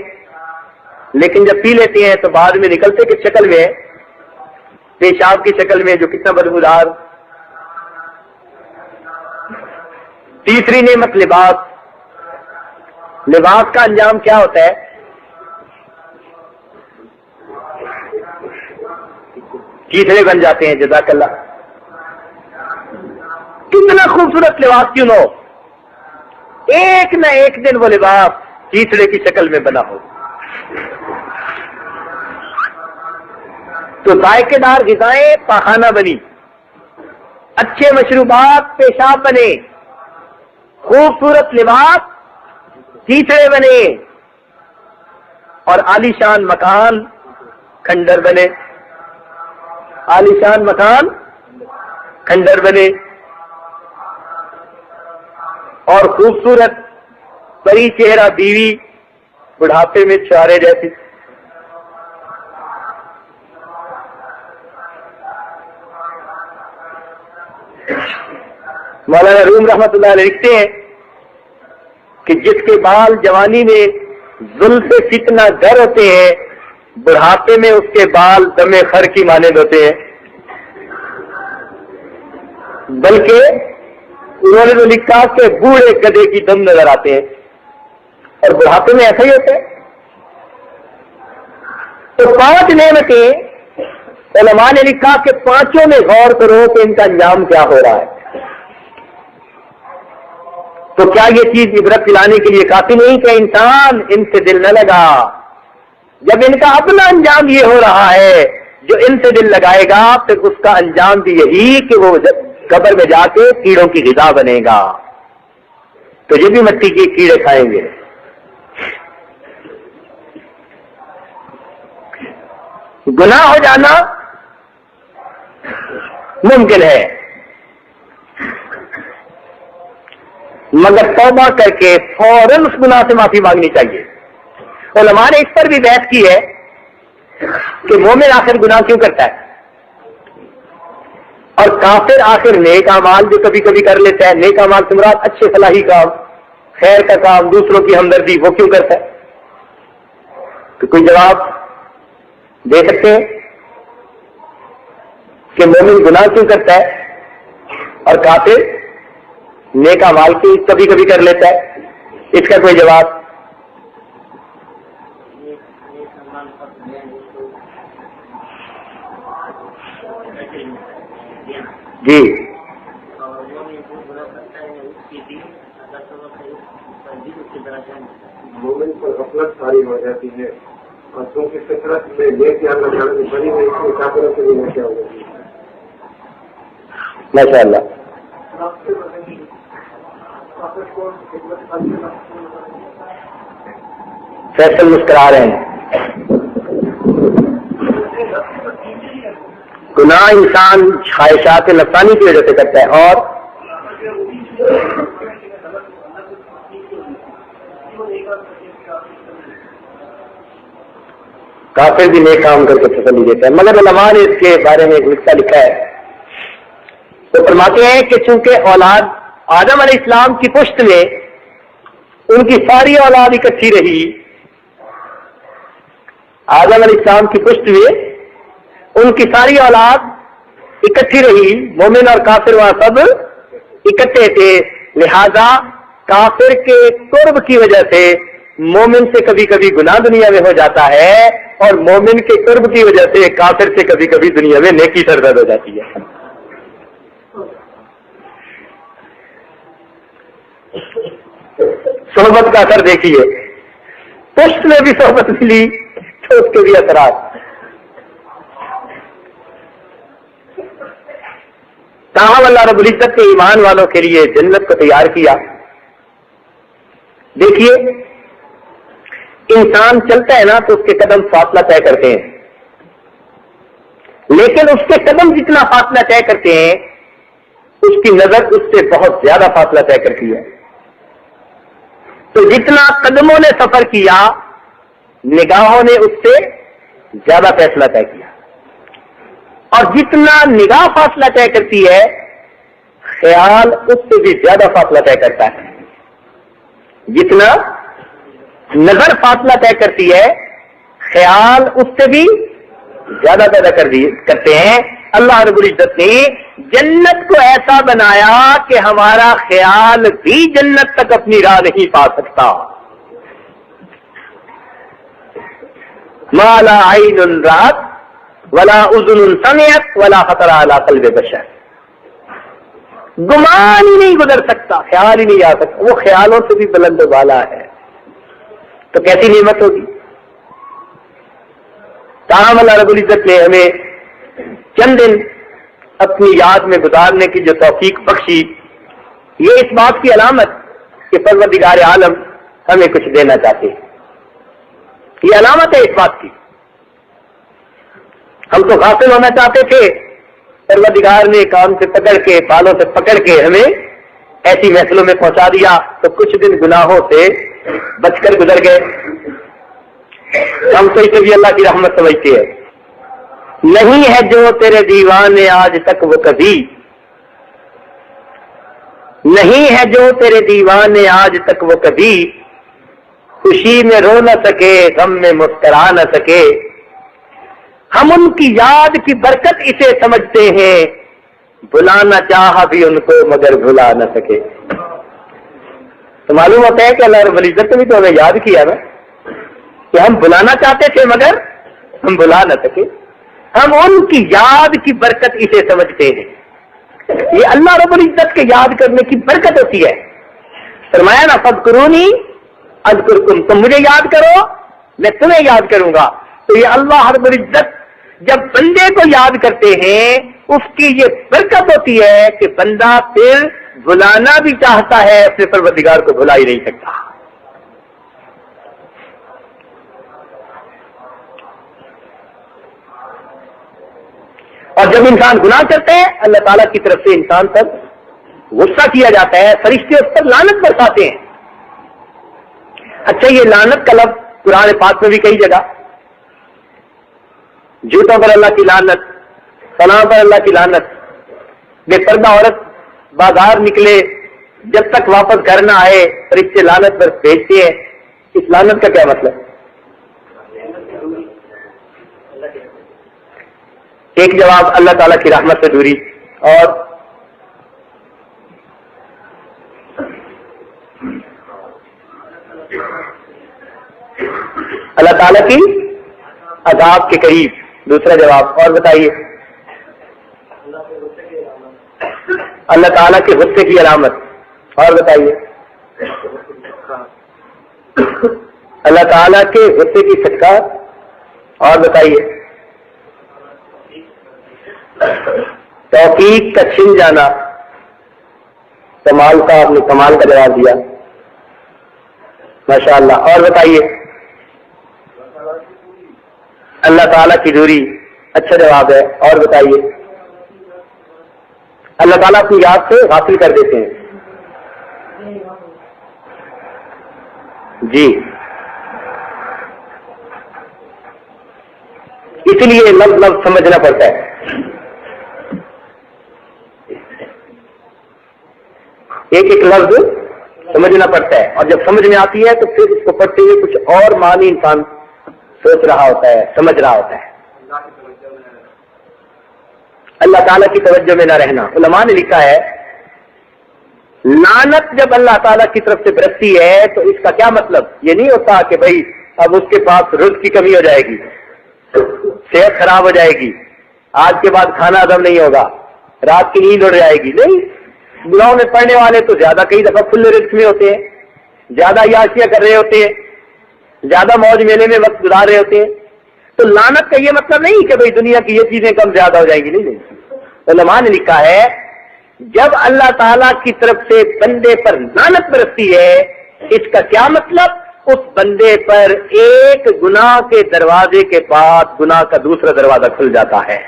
لیکن جب پی لیتے ہیں تو بعد میں نکلتے کس شکل میں؟ پیشاب کی شکل میں، جو کتنا بدبودار. تیسری نعمت لباس. لباس کا انجام کیا ہوتا ہے؟ چیتڑے بن جاتے ہیں. جزاک اللہ. کتنا خوبصورت لباس کیوں نہ ہو، ایک نہ ایک دن وہ لباس چیتڑے کی شکل میں بنا ہو. تو ذائقے دار غذائیں پخانہ بنی، اچھے مشروبات پیشاب بنے، خوبصورت لباس چیتڑے بنے، اور عالیشان مکان کھنڈر بنے. عالیشان مکان کھنڈر بنے، اور خوبصورت پری چہرہ بیوی بڑھاپے میں چارے جیسی. مولانا روم رحمت اللہ علیہ لکھتے ہیں کہ جس کے بال جوانی میں زلف فتنہ گر ہوتے ہیں، بڑھاپے میں اس کے بال دم خر کی مانند ہوتے ہیں. بلکہ انہوں نے تو لکھا کہ بوڑھے گدھے کی دم نظر آتے ہیں، اور بڑھاپے میں ایسا ہی ہوتا ہے. تو 5 نعمتیں علماء نے لکھا کہ 5 میں غور کرو کہ ان کا انجام کیا ہو رہا ہے. تو کیا یہ چیز عبرت دلانے کے لیے کافی نہیں کہ انسان ان سے دل نہ لگا؟ جب ان کا اپنا انجام یہ ہو رہا ہے، جو ان سے دل لگائے گا پھر اس کا انجام بھی یہی کہ وہ قبر میں جا کے کیڑوں کی غذا بنے گا. تو یہ بھی مٹی کے کیڑے کھائیں گے. گناہ ہو جانا ممکن ہے، مگر توبہ کر کے فوراً اس گناہ سے معافی مانگنی چاہیے. علماء نے اس پر بھی بحث کی ہے کہ مومن آخر گناہ کیوں کرتا ہے، اور کافر آخر نیک اعمال جو کبھی کبھی کر لیتا ہے، نیک اعمال سے مراد اچھے فلاحی کام، خیر کا کام، دوسروں کی ہمدردی، وہ کیوں کرتا ہے؟ تو کوئی جواب دے سکتے ہیں کہ مومن گناہ کیوں کرتا ہے اور کافر نیک اعمال کی کبھی کبھی کر لیتا ہے؟ اس کا کوئی جواب؟ جی مومن پر غفلت ساری ہو جاتی ہے اور چونکہ فطرت میں لے کے اللہ تعالیٰ نے بنی ہوئی اس میں کافروں کے لیے کیا ہو جاتی ہے. ماشاء اللہ. فیصل مسکرا رہے ہیں. گناہ انسان خواہشات نفسانی کی وجہ سے کرتا ہے اور کافر بھی نیک کام کر کے تسلی دیتا ہے. مگر علماء نے اس کے بارے میں ایک نقطہ لکھا ہے. تو فرماتے ہیں کہ چونکہ اولاد آدم علیہ السلام کی پشت میں ان کی ساری اولاد اکٹھی رہی، آدم علیہ السلام کی پشت میں ان کی ساری اولاد اکٹھی رہی، مومن اور کافر وہاں سب اکٹھے تھے، لہذا کافر کے قرب کی وجہ سے مومن سے کبھی کبھی گناہ دنیا میں ہو جاتا ہے اور مومن کے قرب کی وجہ سے کافر سے کبھی کبھی دنیا میں نیکی سرزد ہو جاتی ہے. صحبت کا اثر دیکھیے، پشت میں بھی صحبت ملی تو اس کے بھی اثرات. تاہم اللہ رب العزت کے ایمان والوں کے لیے جنت کو تیار کیا. دیکھیے انسان چلتا ہے نا تو اس کے قدم فاصلہ طے کرتے ہیں، لیکن اس کے قدم جتنا فاصلہ طے کرتے ہیں اس کی نظر اس سے بہت زیادہ فاصلہ طے کرتی ہے. تو جتنا قدموں نے سفر کیا نگاہوں نے اس سے زیادہ فاصلہ طے کیا، اور جتنا نگاہ فاصلہ طے کرتی ہے خیال اس سے بھی زیادہ فاصلہ طے کرتا ہے. جتنا نظر فاصلہ طے کرتی ہے خیال اس سے بھی زیادہ پیدا کرتے ہیں. اللہ رب العزت نے جنت کو ایسا بنایا کہ ہمارا خیال بھی جنت تک اپنی راہ نہیں پا سکتا. ما لا عین رأت ولا اذن سمعت ولا خطر علی قلب بشر. گمان ہی نہیں گزر سکتا، خیال ہی نہیں آ سکتا، وہ خیالوں سے بھی بلند و بالا ہے. تو کیسی نعمت ہوگی. تاہم اللہ رب العزت نے ہمیں چند دن اپنی یاد میں گزارنے کی جو توفیق بخشی، یہ اس بات کی علامت کہ پروردگار عالم ہمیں کچھ دینا چاہتے ہیں. یہ علامت ہے اس بات کی. ہم تو غافل ہونا چاہتے تھے، پروردگار نے کام سے پکڑ کے بالوں سے پکڑ کے ہمیں ایسی محفلوں میں پہنچا دیا تو کچھ دن گناہوں سے بچ کر گزر گئے. ہم تو اسے بھی اللہ کی رحمت سمجھتے ہیں. نہیں ہے جو تیرے دیوانے آج تک وہ کبھی، نہیں ہے جو تیرے دیوانے آج تک وہ کبھی، خوشی میں رو نہ سکے غم میں مسکرا نہ سکے. ہم ان کی یاد کی برکت اسے سمجھتے ہیں، بلانا چاہا بھی ان کو مگر بھلا نہ سکے. تو معلوم ہوتا ہے کہ اللہ رب العزت نے بھی تو ہمیں یاد کیا نا کہ ہم بلانا چاہتے تھے مگر ہم بلا نہ سکے. ہم ان کی یاد کی برکت اسے سمجھتے ہیں. یہ اللہ رب العزت کے یاد کرنے کی برکت ہوتی ہے. فرمایا نا فذکرونی اذکرکم، تم مجھے یاد کرو میں تمہیں یاد کروں گا. تو یہ اللہ رب العزت جب بندے کو یاد کرتے ہیں اس کی یہ برکت ہوتی ہے کہ بندہ پھر بلانا بھی چاہتا ہے، اپنے پروردگار کو بھلا ہی نہیں سکتا. اور جب انسان گناہ کرتے ہیں اللہ تعالیٰ کی طرف سے انسان پر غصہ کیا جاتا ہے، فرشتے اس پر لعنت برساتے ہیں. اچھا، یہ لعنت کا لفظ قرآن پاک میں بھی کئی جگہ، جوتوں پر اللہ کی لعنت، فلاں پر اللہ کی لعنت، بے پردہ عورت بازار نکلے جب تک واپس گھر نہ آئے فرشتے لعنت پر بھیجتے ہیں. اس لعنت کا کیا مطلب؟ ایک جواب اللہ تعالیٰ کی رحمت سے دوری، اور اللہ تعالیٰ کی عذاب کے قریب. دوسرا جواب اور بتائیے. اللہ تعالیٰ کے غصے کی علامت، اور بتائیے اللہ تعالیٰ کے غصے کی پھٹکار، اور بتائیے توفیق کا چھن جانا، کمال کا، آپ نے کمال کا جواب دیا ماشاء اللہ، اور بتائیے اللہ تعالیٰ کی دوری، اچھا جواب ہے، اور بتائیے اللہ تعالیٰ اپنی یاد سے غافل کر دیتے ہیں، جی اس لیے لفظ لفظ سمجھنا پڑتا ہے، ایک ایک لفظ سمجھنا پڑتا ہے، اور جب سمجھ میں آتی ہے تو پھر اس کو پڑھتے ہوئے کچھ اور معنی انسان سوچ رہا ہوتا ہے، سمجھ رہا ہوتا ہے۔ اللہ تعالیٰ کی توجہ میں نہ رہنا، علماء نے لکھا ہے لعنت جب اللہ تعالیٰ کی طرف سے برستی ہے تو اس کا کیا مطلب یہ نہیں ہوتا کہ بھائی اب اس کے پاس رزق کی کمی ہو جائے گی، صحت خراب ہو جائے گی، آج کے بعد کھانا ہضم نہیں ہوگا، رات کی نیند اڑ جائے گی، نہیں، گناہوں میں پڑنے والے تو زیادہ کئی دفعہ کھلے رزق میں ہوتے ہیں، زیادہ عیاشیاں کر رہے ہوتے ہیں، زیادہ موج میلے میں وقت گزار رہے ہوتے ہیں، تو لعنت کا یہ مطلب نہیں کہ بھئی دنیا کی یہ چیزیں کم زیادہ ہو جائیں گی، نہیں، علماء نے لکھا ہے جب اللہ تعالیٰ کی طرف سے بندے پر لعنت برستی ہے اس کا کیا مطلب اس بندے پر ایک گناہ کے دروازے کے بعد گناہ کا دوسرا دروازہ کھل جاتا ہے۔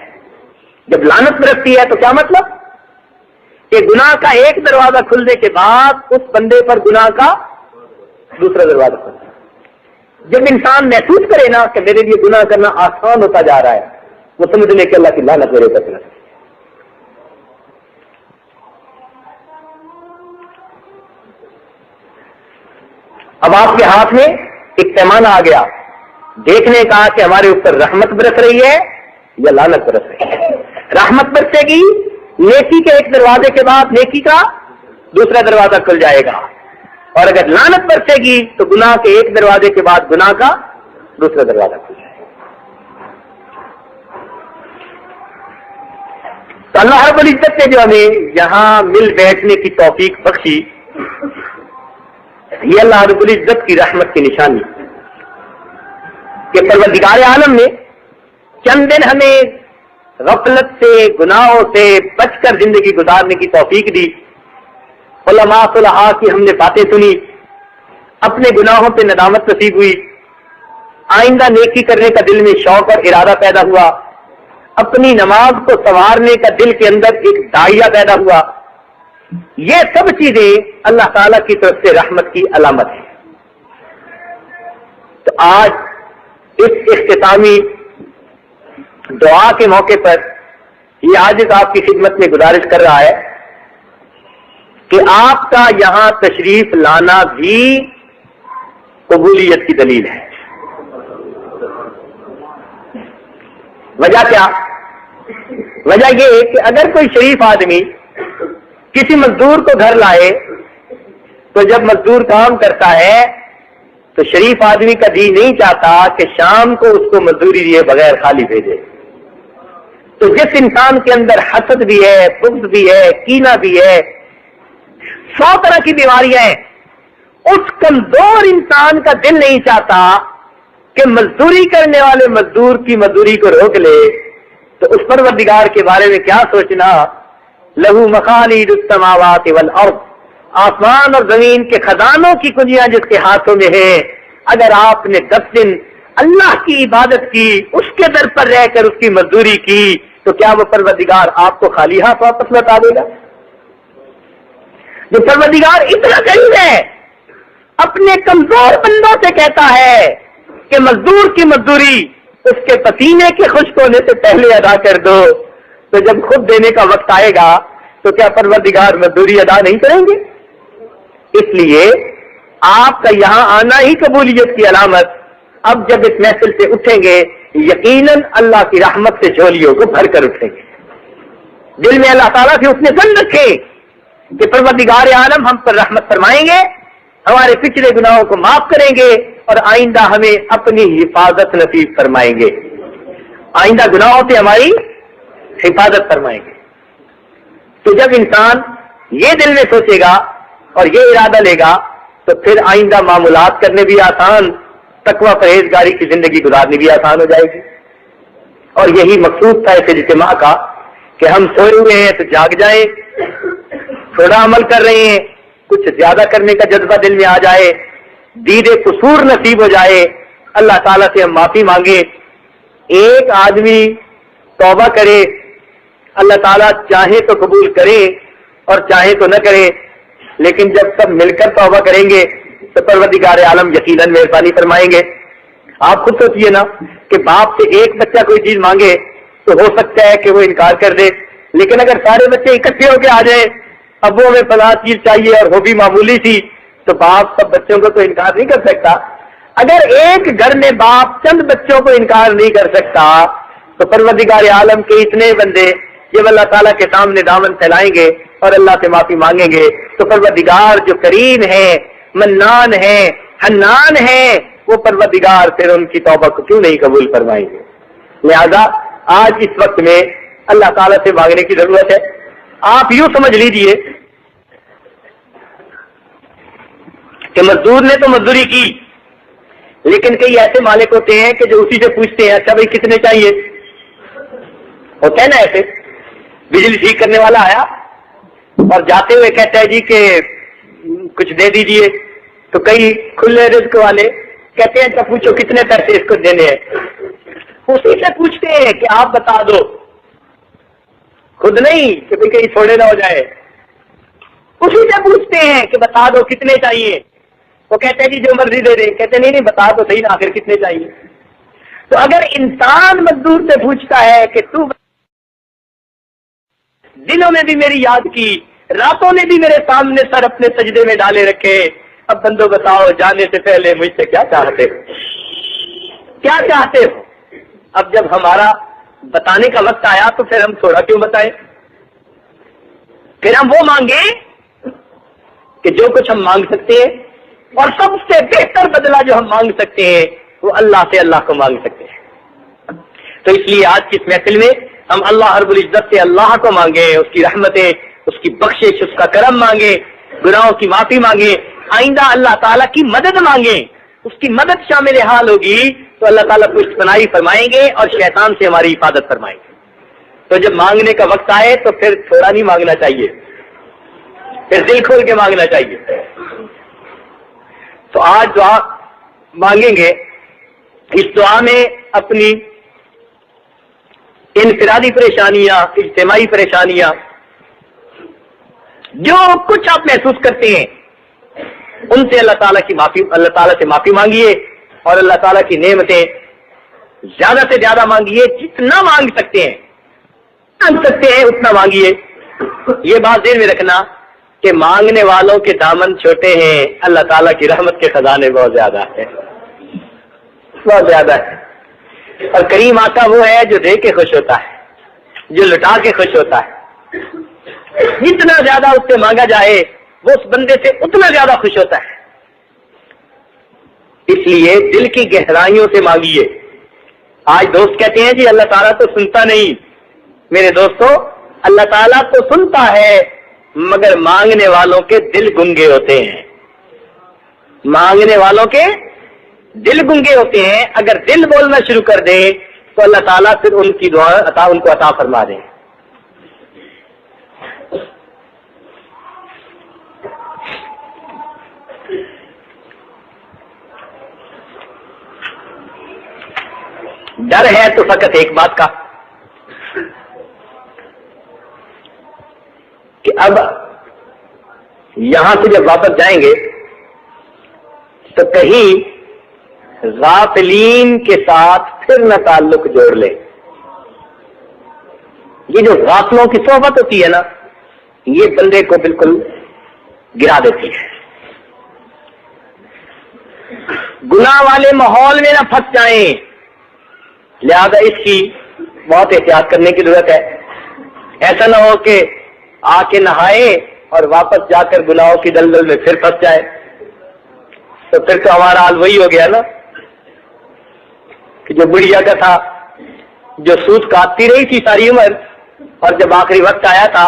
جب لعنت برستی ہے تو کیا مطلب کہ گناہ کا ایک دروازہ کھلنے کے بعد اس بندے پر گناہ کا دوسرا دروازہ کھلتا ہے۔ جب انسان محسوس کرے نا کہ میرے لیے گناہ کرنا آسان ہوتا جا رہا ہے وہ سمجھ لے کہ اللہ کی لعنت میرے اوپر ہے۔ اب آپ کے ہاتھ میں ایک پیمانہ آ گیا دیکھنے کا کہ ہمارے اوپر رحمت برس رہی ہے یا لعنت برس رہی ہے۔ رحمت برسے گی نیکی کے ایک دروازے کے بعد نیکی کا دوسرا دروازہ کھل جائے گا، اور اگر لعنت برسے گی تو گناہ کے ایک دروازے کے بعد گناہ کا دوسرا دروازہ کھل جائے گا۔ تو اللہ رب العزت نے جو ہمیں یہاں مل بیٹھنے کی توفیق بخشی یہ اللہ رب العزت کی رحمت کی نشانی کہ پروردگار عالم نے چند دن ہمیں غفلت سے گناہوں سے بچ کر زندگی گزارنے کی توفیق دی، علماء صلحاء کی ہم نے باتیں سنی، اپنے گناہوں پہ ندامت نصیب ہوئی، آئندہ نیکی کرنے کا دل میں شوق اور ارادہ پیدا ہوا، اپنی نماز کو سنوارنے کا دل کے اندر ایک داعیہ پیدا ہوا۔ یہ سب چیزیں اللہ تعالیٰ کی طرف سے رحمت کی علامت ہے۔ تو آج اس اختتامی دعا کے موقع پر یہ عاجز آپ کی خدمت میں گزارش کر رہا ہے کہ آپ کا یہاں تشریف لانا بھی قبولیت کی دلیل ہے۔ وجہ کیا؟ وجہ یہ کہ اگر کوئی شریف آدمی کسی مزدور کو گھر لائے تو جب مزدور کام کرتا ہے تو شریف آدمی کا دین نہیں چاہتا کہ شام کو اس کو مزدوری دیے بغیر خالی بھیجے۔ تو جس انسان کے اندر حسد بھی ہے، بغض بھی ہے، کینہ بھی ہے، 100 طرح کی بیماریاں ہیں، اس کمزور انسان کا دل نہیں چاہتا کہ مزدوری کرنے والے مزدور کی مزدوری کو روک لے۔ تو اس پروردگار کے بارے میں کیا سوچنا، لہو مخالید السماوات والارض، آسمان اور زمین کے خزانوں کی کنجیاں جس کے ہاتھوں میں ہیں، اگر آپ نے 10 دن اللہ کی عبادت کی، اس کے در پر رہ کر اس کی مزدوری کی، تو کیا وہ پروردگار آپ کو خالی ہاتھ واپس لوٹا دے گا؟ جو پروردگار اتنا قریب ہے اپنے کمزور بندوں سے کہتا ہے کہ مزدور کی مزدوری اس کے پسینے کے خشک ہونے سے پہلے ادا کر دو، تو جب خود دینے کا وقت آئے گا تو کیا پروردگار مزدوری ادا نہیں کریں گے؟ اس لیے آپ کا یہاں آنا ہی قبولیت کی علامت۔ اب جب اس محفل سے اٹھیں گے یقیناً اللہ کی رحمت سے جھولیوں کو بھر کر اٹھیں گے، دل میں اللہ تعالیٰ سے اس نے سن رکھے کہ پروردگار عالم ہم پر رحمت فرمائیں گے، ہمارے پچھلے گناہوں کو معاف کریں گے اور آئندہ ہمیں اپنی حفاظت نصیب فرمائیں گے، آئندہ گناہوں سے ہماری حفاظت فرمائیں گے۔ تو جب انسان یہ دل میں سوچے گا اور یہ ارادہ لے گا تو پھر آئندہ معاملات کرنے بھی آسان، تقوی پرہیزگاری کی زندگی گزارنی بھی آسان ہو جائے گی. اور یہی مقصود تھا اس اجتماع کا کہ ہم سوئے ہوئے ہیں تو جاگ جائیں، تھوڑا عمل کر رہے ہیں، کچھ زیادہ کرنے کا جذبہ دل میں آ جائے، دید قصور نصیب ہو جائے، اللہ تعالیٰ سے ہم معافی مانگے. ایک آدمی توبہ کرے، اللہ تعالیٰ چاہے تو قبول کرے اور چاہے تو نہ کرے، لیکن جب سب مل کر توبہ کریں گے تو پروردگار عالم یقیناً مہربانی فرمائیں گے. آپ خود سوچئے نا کہ باپ سے ایک بچہ کوئی چیز مانگے تو ہو سکتا ہے کہ وہ انکار کر دے، لیکن اگر سارے بچے اکٹھے ہو کے آ جائیں ابو ہمیں فلاں چیز چاہیے اور وہ بھی معمولی سی، تو باپ سب بچوں کو تو انکار نہیں کر سکتا. اگر ایک گھر میں باپ چند بچوں کو انکار نہیں کر سکتا تو پروردگار عالم کے اتنے بندے جب اللہ تعالیٰ کے سامنے دامن پھیلائیں گے اور اللہ سے معافی مانگیں گے تو پروردگار جو کریم ہے، منان ہے، حنان ہے، وہ پروردگار پھر ان کی توبہ کو کیوں نہیں قبول فرمائیں گے. لہذا آج اس وقت میں اللہ تعالیٰ سے مانگنے کی ضرورت ہے. آپ یوں سمجھ لیجئے کہ مزدور نے تو مزدوری کی، لیکن کئی ایسے مالک ہوتے ہیں کہ جو اسی سے پوچھتے ہیں اچھا بھائی کتنے چاہیے. ہوتا ہے نا ایسے، بجلی ٹھیک کرنے والا آیا اور جاتے ہوئے کہتا ہے جی کہ کچھ دے دیجئے، تو کئی کھلے رزق والے کہتے ہیں اچھا پوچھو کتنے پیسے اس کو دینے ہیں. اسی سے پوچھتے ہیں کہ آپ بتا دو، خود نہیں کہ بھئی کہیں چھوڑے نہ ہو جائے. اسی سے پوچھتے ہیں کہ بتا دو کتنے چاہیے. وہ کہتے ہیں جی جو مرضی دے دیں. کہتے نہیں بتا دو صحیح نا آخر کتنے چاہیے. تو اگر انسان مزدور سے پوچھتا ہے کہ تو دنوں میں بھی میری یاد کی، راتوں نے بھی میرے سامنے سر اپنے سجدے میں ڈالے رکھے، اب بندو بتاؤ جانے سے پہلے مجھ سے کیا چاہتے ہو، کیا چاہتے ہو. اب جب ہمارا بتانے کا وقت آیا تو پھر ہم تھوڑا کیوں بتائیں، پھر ہم وہ مانگیں کہ جو کچھ ہم مانگ سکتے ہیں، اور سب سے بہتر بدلہ جو ہم مانگ سکتے ہیں وہ اللہ سے اللہ کو مانگ سکتے ہیں. تو اس لیے آج کی اس محفل میں ہم اللہ رب العزت سے اللہ کو مانگیں، اس کی رحمتیں، اس کی بخشش، اس کا کرم مانگیں، گناہوں کی معافی مانگیں، آئندہ اللہ تعالیٰ کی مدد مانگیں. اس کی مدد شامل حال ہوگی تو اللہ تعالیٰ پشت پناہی فرمائیں گے اور شیطان سے ہماری حفاظت فرمائیں گے. تو جب مانگنے کا وقت آئے تو پھر تھوڑا نہیں مانگنا چاہیے، پھر دل کھول کے مانگنا چاہیے. تو آج دعا مانگیں گے، اس دعا میں اپنی انفرادی پریشانیاں، اجتماعی پریشانیاں، جو کچھ آپ محسوس کرتے ہیں ان سے اللہ تعالیٰ سے معافی مانگیے، اور اللہ تعالیٰ کی نعمتیں زیادہ سے زیادہ مانگیے. جتنا مانگ سکتے ہیں اتنا مانگیے. یہ بات ذہن میں رکھنا کہ مانگنے والوں کے دامن چھوٹے ہیں، اللہ تعالیٰ کی رحمت کے خزانے بہت زیادہ ہیں، بہت زیادہ ہے. اور کریم آقا وہ ہے جو دے کے خوش ہوتا ہے، جو لٹا کے خوش ہوتا ہے. جتنا زیادہ اس سے مانگا جائے وہ اس بندے سے اتنا زیادہ خوش ہوتا ہے. اس لیے دل کی گہرائیوں سے مانگیے. آج دوست کہتے ہیں جی اللہ تعالیٰ تو سنتا نہیں. میرے دوستو، اللہ تعالیٰ تو سنتا ہے مگر مانگنے والوں کے دل گنگے ہوتے ہیں. مانگنے والوں کے دل گنگے ہوتے ہیں. اگر دل بولنا شروع کر دیں تو اللہ تعالیٰ پھر ان کی دعا ان کو عطا فرما دیں. ڈر ہے تو فقط ایک بات کا کہ اب یہاں سے جب واپس جائیں گے تو کہیں غافلین کے ساتھ پھر نہ تعلق جوڑ لیں. یہ جو غافلوں کی صحبت ہوتی ہے نا، یہ بندے کو بالکل گرا دیتی ہے. گناہ والے ماحول میں نہ پھنس جائیں، لہذا اس کی بہت احتیاط کرنے کی ضرورت ہے. ایسا نہ ہو کہ آ کے نہائے اور واپس جا کر گناہوں کی دلدل میں پھر پھنس جائے، تو پھر تو ہمارا حال وہی ہو گیا نا کہ جو بڑھیا کا تھا، جو سود کاٹتی رہی تھی ساری عمر، اور جب آخری وقت آیا تھا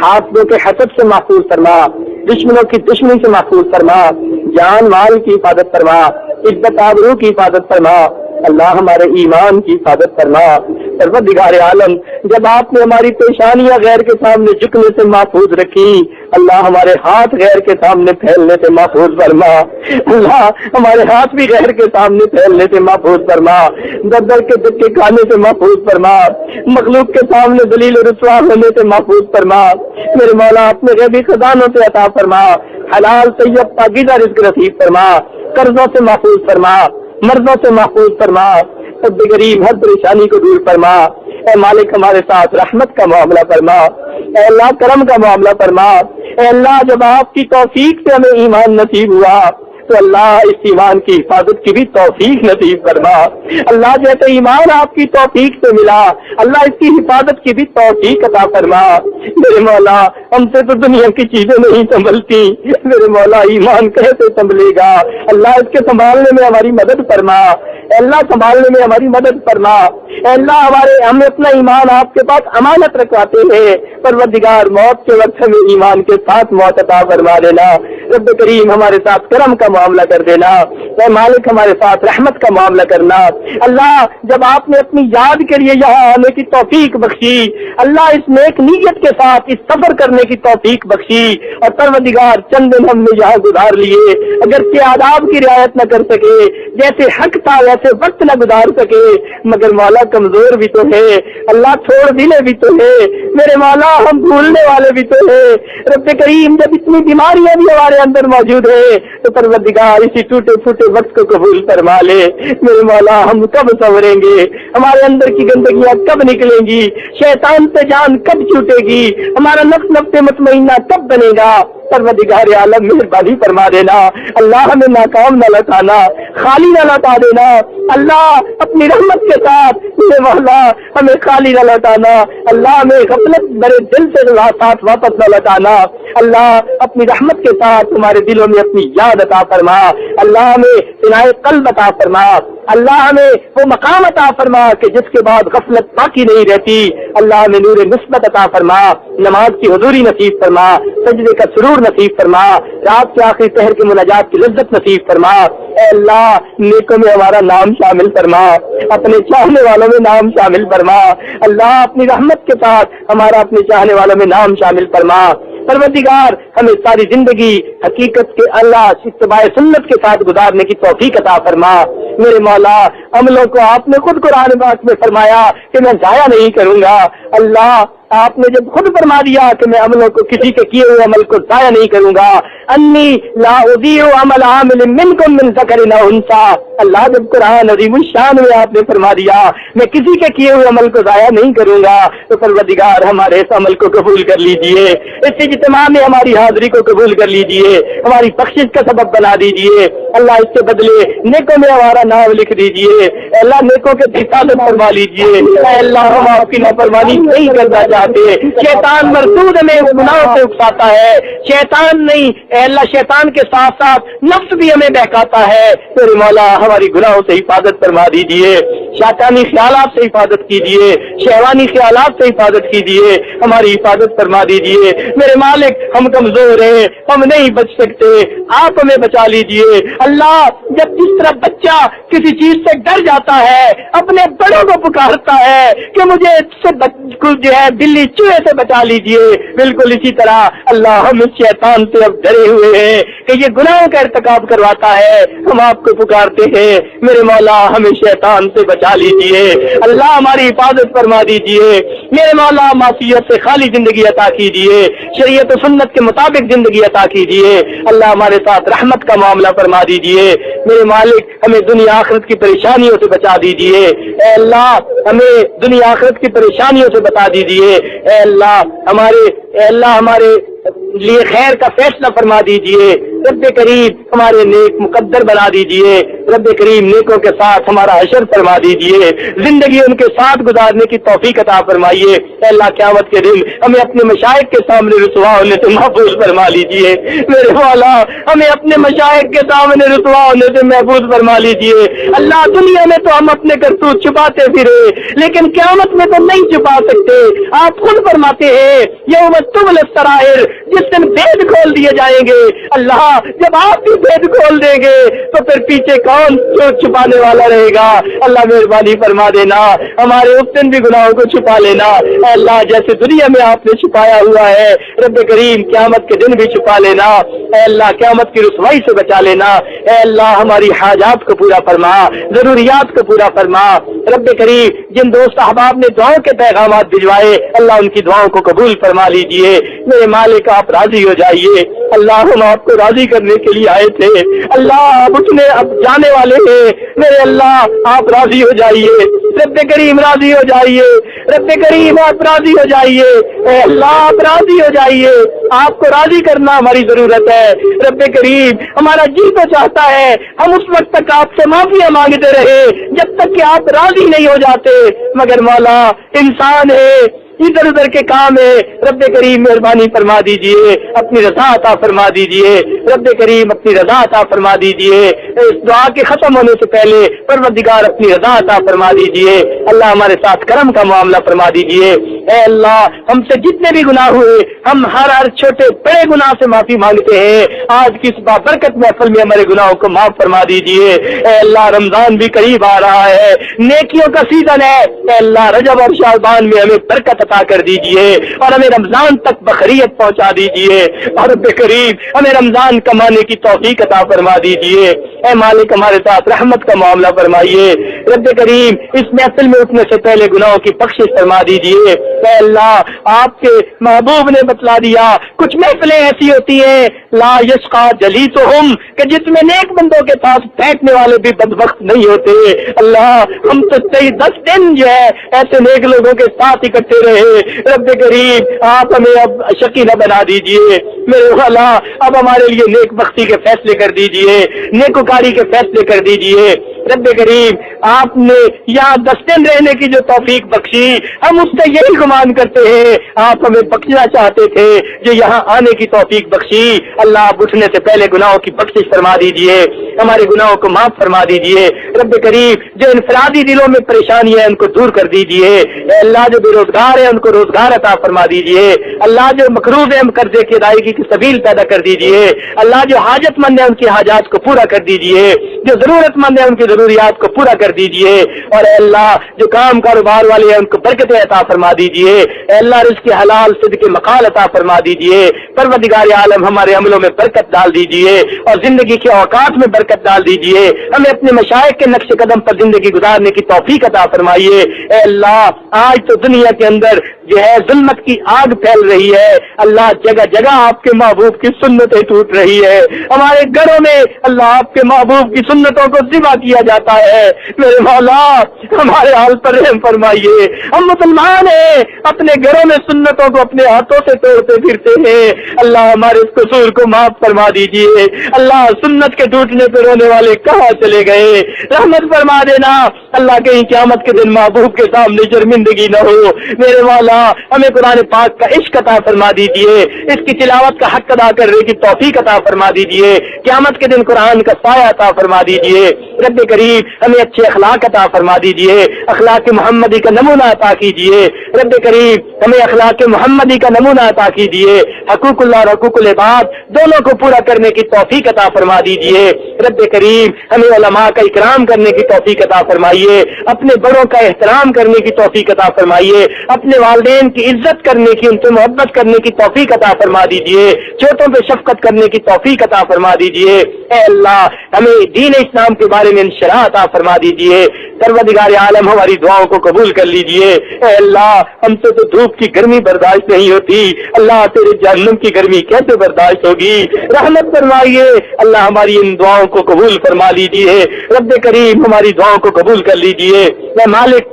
حاسدوں کے حسد سے محفوظ فرما، دشمنوں کی دشمنی سے محفوظ فرما، جان مال کی حفاظت فرما، عزت آبرو کی حفاظت فرما، اللہ ہمارے ایمان کی حفاظت فرما۔ پروردگار عالم، جب آپ نے ہماری پیشانیاں غیر کے سامنے جھکنے سے محفوظ رکھی، اللہ ہمارے ہاتھ غیر کے سامنے پھیلنے سے محفوظ فرما، اللہ ہمارے ہاتھ بھی غیر کے سامنے پھیلنے سے محفوظ فرما، در در کے دکے کھانے سے محفوظ فرما، مخلوق کے سامنے ذلیل و رسوا ہونے سے محفوظ فرما۔ میرے مولا اپنے غیبی خزانوں سے عطا فرما، حلال طیب پاکیزہ رزق نصیب فرما، قرضوں سے محفوظ فرما، مرضوں سے محفوظ فرما، رب کریم ہر پریشانی کو دور فرما۔ اے مالک ہمارے ساتھ رحمت کا معاملہ فرما، اے اللہ کرم کا معاملہ فرما۔ اے اللہ جب آپ کی توفیق سے ہمیں ایمان نصیب ہوا تو اللہ اس ایمان کی حفاظت کی بھی توفیق نصیب فرما۔ اللہ جیسے ایمان آپ کی توفیق سے ملا، اللہ اس کی حفاظت کی بھی توفیق عطا فرما۔ میرے مولا ہم سے تو دنیا کی چیزیں نہیں سنبھلتی، میرے مولا ایمان کیسے سنبھلے گا؟ اللہ اس کے سنبھالنے میں ہماری مدد فرما، اے اللہ سنبھالنے میں ہماری مدد فرما۔ اے اللہ ہم اپنا ایمان آپ کے پاس امانت رکھواتے ہیں، پروردگار موت کے وقت ہمیں ایمان کے ساتھ موت عطا فرما دینا۔ رب کریم ہمارے ساتھ کرم کا معاملہ کر دینا، اے مالک ہمارے ساتھ رحمت کا معاملہ کرنا۔ اللہ جب آپ نے اپنی یاد کے لیے یہاں آنے کی توفیق بخشی، اللہ اس نیک نیت کے ساتھ اس سفر کرنے کی توفیق بخشی، اور پروردگار چند دن ہم نے یہاں گزار لیے، اگرچہ آداب کی رعایت نہ کر سکے، جیسے حق تھا ویسے وقت نہ گزار سکے، مگر مولا کمزور بھی تو ہے، اللہ چھوڑ دینے بھی تو ہے، میرے مولا ہم بھولنے والے بھی تو ہے۔ رب کریم جب اتنی بیماریاں بھی ہمارے اندر موجود ہے تو پروردگار اسی ٹوٹے پھوٹے وقت کو قبول فرما لے۔ میرے مولا ہم کب سنوریں گے؟ ہمارے اندر کی گندگیاں کب نکلیں گی؟ شیطان سے جان کب چھوٹے گی؟ ہمارا نفس نفس مطمئنہ کب بنے گا؟ پروردگار عالم مہربانی فرما دینا، اللہ ہمیں ناکام نہ لوٹانا، خالی نہ لوٹا دینا، اللہ اپنی رحمت کے ساتھ میرے مولا ہمیں خالی نہ لوٹانا، اللہ ہمیں غفلت بڑے دل سے ساتھ واپس نہ لوٹانا، اللہ اپنی رحمت کے ساتھ ہمارے دلوں میں اپنی یاد عطا فرما، اللہ ہمیں عنایت قلب عطا فرما، اللہ ہمیں وہ مقام عطا فرما کہ جس کے بعد غفلت باقی نہیں رہتی، اللہ ہمیں نور نسبت عطا فرما، نماز کی حضوری نصیب فرما، سجدے کا سرور نصیب فرما، رات کے آخری پہر کی مناجات کی لذت نصیب فرما۔ اے اللہ نیکوں میں ہمارا نام شامل فرما، اپنے چاہنے والوں میں نام شامل فرما، اللہ اپنی رحمت کے ساتھ ہمارا اپنے چاہنے والوں میں نام شامل فرما۔ پروردگار ہمیں ساری زندگی حقیقت کے اللہ اتباع سنت کے ساتھ گزارنے کی توفیق عطا فرما۔ میرے مولا عملوں کو آپ نے خود قرآن پاک میں فرمایا کہ میں ضائع نہیں کروں گا، اللہ آپ نے جب خود فرما دیا کہ میں عملوں کو کسی کے کیے ہوئے عمل کو ضائع نہیں کروں گا، انی لا اضیع عمل عامل منکم من ذکر او انثی، اللہ جب قرآن عظیم الشان میں آپ نے فرما دیا میں کسی کے کیے ہوئے عمل کو ضائع نہیں کروں گا، تو پروردگار ہمارے اس عمل کو قبول کر لیجئے، اس اجتماع میں ہماری حاضری کو قبول کر لیجئے، ہماری بخشش کا سبب بنا دیجئے، اللہ اس کے بدلے نیکوں میں ہمارا نام لکھ دیجئے، اللہ نیکوں کے حفاظت فرما لیجئے، اے اللہ ہم آپ کی نافرمانی نہیں کرنا چاہتے، شیطان مردود میں گناہوں سے اکساتا ہے، شیطان نہیں اے اللہ شیطان کے ساتھ ساتھ نفس بھی ہمیں بہکاتا ہے، میرے مولا ہماری گناہوں سے حفاظت فرما دیجئے، شیطانی خیالات سے حفاظت کیجئے، شہوانی خیالات سے حفاظت کیجئے، ہماری حفاظت فرما دیجئے، میرے مالک ہم کمزور ہیں، ہم نہیں بچ سکتے، آپ ہمیں بچا لیجئے، اللہ جب جس طرح بچہ کسی چیز سے ڈر جاتا ہے اپنے بڑوں کو پکارتا ہے کہ مجھے اس سے جو ہے بلی چوہے سے بچا لیجئے، بالکل اسی طرح اللہ ہم اس شیطان سے اب ڈرے ہوئے ہیں کہ یہ گناہوں کا ارتکاب کرواتا ہے، ہم آپ کو پکارتے ہیں میرے مولا ہمیں شیطان سے بچا لیجئے، اللہ ہماری حفاظت فرما دیجئے، میرے مولا معصیت سے خالی زندگی عطا کیجئے، شریعت و سنت کے مطابق زندگی عطا کیجئے، اللہ ہمارے ساتھ رحمت کا معاملہ فرما دیجئے، میرے مالک ہمیں دنیا آخرت کی پریشانیوں سے بچا دیجئے، اے اللہ ہمیں دنیا آخرت کی پریشانیوں سے بتا دیجئے، اے اللہ ہمارے لیے خیر کا فیصلہ فرما دیجئے، رب کریم ہمارے نیک مقدر بنا دیجئے، رب کریم نیکوں کے ساتھ ہمارا حشر فرما دیجئے، زندگی ان کے ساتھ گزارنے کی توفیق عطا فرمائیے۔ اے اللہ قیامت کے دن ہمیں اپنے مشائخ کے سامنے رسوا ہونے سے محفوظ فرما لیجئے، میرے مولا ہمیں اپنے مشائخ کے سامنے رسوا ہونے سے محفوظ فرما لیجئے۔ اللہ دنیا میں تو ہم اپنے کرتوت چھپاتے پھرے، لیکن قیامت میں تو نہیں چھپا سکتے۔ آپ خود فرماتے ہیں یوم تبل السرائر، جس دن بھید کھول دیے جائیں گے، اللہ جب آپ بھی بھید کھول دیں گے تو پھر پیچھے کون جو چھپانے والا رہے گا؟ اللہ مہربانی فرما دینا، ہمارے اس دن بھی گناہوں کو چھپا لینا۔ اے اللہ جیسے دنیا میں آپ نے چھپایا ہوا ہے، رب کریم قیامت کے دن بھی چھپا لینا۔ اے اللہ قیامت کی رسوائی سے بچا لینا۔ اے اللہ ہماری حاجات کو پورا فرما، ضروریات کو پورا فرما۔ رب کریم جن دوست احباب نے دعاؤں کے پیغامات بھجوائے، اللہ ان کی دعاؤں کو قبول فرما لیجئے۔ میرے مالک آپ راضی ہو جائیے، اللہ ہم آپ کو راضی کرنے کے لیے آئے تھے، اللہ اب اٹھنے اب جانے والے ہیں، میرے اللہ آپ راضی ہو جائیے، رب کریم راضی ہو جائیے، رب کریم آپ راضی ہو جائیے، اے اللہ آپ راضی ہو جائیے۔ آپ کو راضی کرنا ہماری ضرورت ہے رب کریم، ہمارا جی تو چاہتا ہے ہم اس وقت تک آپ سے معافیاں مانگتے رہے جب تک کہ آپ راضی نہیں ہو جاتے، مگر مولا انسان ہے، ادھر ادھر کے کام ہے، رب کریم مہربانی فرما دیجئے، اپنی رضا عطا فرما دیجئے، رب کریم اپنی رضا عطا فرما دیجئے۔ اس دعا کے ختم ہونے سے پہلے پروردگار اپنی رضا عطا فرما دیجئے، اللہ ہمارے ساتھ کرم کا معاملہ فرما دیجئے۔ اے اللہ ہم سے جتنے بھی گناہ ہوئے، ہم ہر چھوٹے بڑے گناہ سے معافی مانگتے ہیں، آج کی اس بابرکت محفل میں ہمارے گناہوں کو معاف فرما دیجئے۔ اے اللہ رمضان بھی قریب آ رہا ہے، نیکیوں کا سیزن ہے، اے اللہ رجب اور شعبان میں ہمیں برکت عطا کر دیجئے اور ہمیں رمضان تک بخیریت پہنچا دیجئے، اور رب کریم ہمیں رمضان کمانے کی توفیق عطا فرما دیجئے۔ اے مالک ہمارے ساتھ رحمت کا معاملہ فرمائیے، رب کریم اس محفل میں اٹھنے سے پہلے گناہوں کی بخشش فرما دیجئے۔ اے اللہ آپ کے محبوب نے بتلا دیا کچھ محفلیں ایسی ہوتی ہیں لا یشقا جلیسہم، کہ جس میں نیک بندوں کے پاس بیٹھنے والے بھی بدبخت نہیں ہوتے۔ اللہ ہم تو 10 دن جو ہے ایسے نیک لوگوں کے ساتھ اکٹھے رہے، رب کریم آپ ہمیں اب شقی نہ بنا دیجئے، میرے والا اب ہمارے لیے نیک بختی کے فیصلے کر دیجئے، نیکوکاری کے فیصلے کر دیجئے۔ رب کریم آپ نے یہاں 10 دن رہنے کی جو توفیق بخشی، ہم اس سے یہی گمان کرتے ہیں آپ ہمیں بخشنا چاہتے تھے جو یہاں آنے کی توفیق بخشی۔ اللہ آپ اٹھنے سے پہلے گناہوں کی بخشش فرما دیجئے، ہمارے گناہوں کو معاف فرما دیجئے۔ رب کریم جو انفرادی دلوں میں پریشانی ہے ان کو دور کر دیجئے، اے اللہ جو بے روزگار ہے ان کو روزگار عطا فرما دیجئے، اللہ جو مقروض ہے قرضے کی ادائیگی کی سبیل پیدا کر دیجئے، اللہ جو حاجت مند ہے ان کی حاجات کو پورا کر دیجئے، جو ضرورت مند ہے ان کی ضروریات کو پورا کر دیجئے، اور اے اللہ جو کام کاروبار والے ہیں ان کو برکتیں عطا فرما دیجئے، اے اللہ رزق حلال صدق مقال عطا فرما دیجئے۔ پروردگار عالم ہمارے عملوں میں برکت ڈال دیجئے اور زندگی کے اوقات میں برکت ڈال دیجئے، ہمیں اپنے مشائخ کے نقش قدم پر زندگی گزارنے کی توفیق عطا فرمائیے۔ اے اللہ آج تو دنیا کے اندر جو ہے ظلمت کی آگ پھیل رہی ہے، اللہ جگہ جگہ آپ کے محبوب کی سنتیں ٹوٹ رہی ہے، ہمارے گھروں میں اللہ آپ کے محبوب کی سنتوں کو ذبح کیا جاتا ہے، میرے مولا ہمارے حال پر رحم فرمائیے۔ ہم مسلمان ہیں، اپنے گھروں میں سنتوں کو اپنے ہاتھوں سے توڑتے پھرتے ہیں، اللہ ہمارے اس قصور کو معاف فرما دیجئے۔ اللہ سنت کے ٹوٹنے پہ رونے والے کہاں چلے گئے؟ رحمت فرما دینا، اللہ کہیں قیامت کے دن محبوب کے سامنے شرمندگی نہ ہو، میرے مولا ہمیں قرآن پاک کا عشق عطا فرما دیجئے، اس کی تلاوت کا حق ادا کرنے کی توفیق عطا فرما دیجئے، قیامت کے دن قرآن کا سایہ عطا فرما دیجئے۔ رب کریم ہمیں اچھے اخلاق عطا فرما دیجئے، اخلاق محمدی کا نمونہ عطا کیجئے، رب کریم ہمیں اخلاق محمدی کا نمونہ عطا کیجئے، حقوق اللہ اور حقوق العباد دونوں کو پورا کرنے کی توفیق عطا فرما دیجئے۔ رب کریم ہمیں علماء کا اکرام کرنے کی توفیق عطا فرمائیے، اپنے بڑوں کا احترام کرنے کی توفیق عطا فرمائیے، اپنے والدین کی عزت کرنے کی، ان سے محبت کرنے کی توفیق عطا فرما دیجئے، چھوٹوں پہ شفقت کرنے کی توفیق عطا فرما دیجئے۔ اے اللہ ہمیں دین اسلام کے بارے میں انشراح عطا فرما دیجئے، پروردگار عالم ہماری دعاؤں کو قبول کر لیجئے۔ اے اللہ ہم سے تو دھوپ کی گرمی برداشت نہیں ہوتی، اللہ تیرے جہنم کی گرمی کیسے برداشت ہوگی؟ رحمت فرمائیے، اللہ ہماری ان دعاؤں کو قبول فرما لیجئے، رب کریم ہماری دعاؤں کو قبول کر لیجئے۔ اے مالک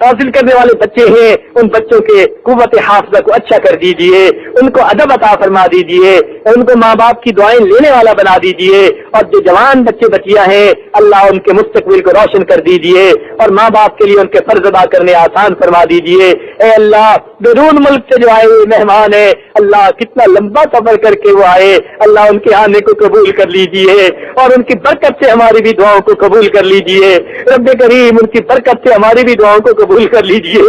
حاصل کرنے والے بچے ہیں ان بچوں کے قوت حافظہ کو اچھا کر دیجئے، ان کو ادب عطا فرما دیجئے، ان کو ماں باپ کی دعائیں لینے والا بنا دیجئے، اور جو جوان بچے بچیاں ہیں اللہ ان کے مستقبل کو روشن کر دیجئے اور ماں باپ کے لیے ان کے فرض ادا کرنے آسان فرما دیجئے۔ اے اللہ بیرون ملک سے جو آئے ہوئے مہمان ہیں اللہ کتنا لمبا سفر کر کے وہ آئے، اللہ ان کے آنے کو قبول کر لیجئے اور ان کی برکت سے ہماری بھی دعاؤں کو قبول کر لیجئے۔ رب کریم ان کی برکت سے ہماری بھی دعاؤں کو قبول کر لیجئے۔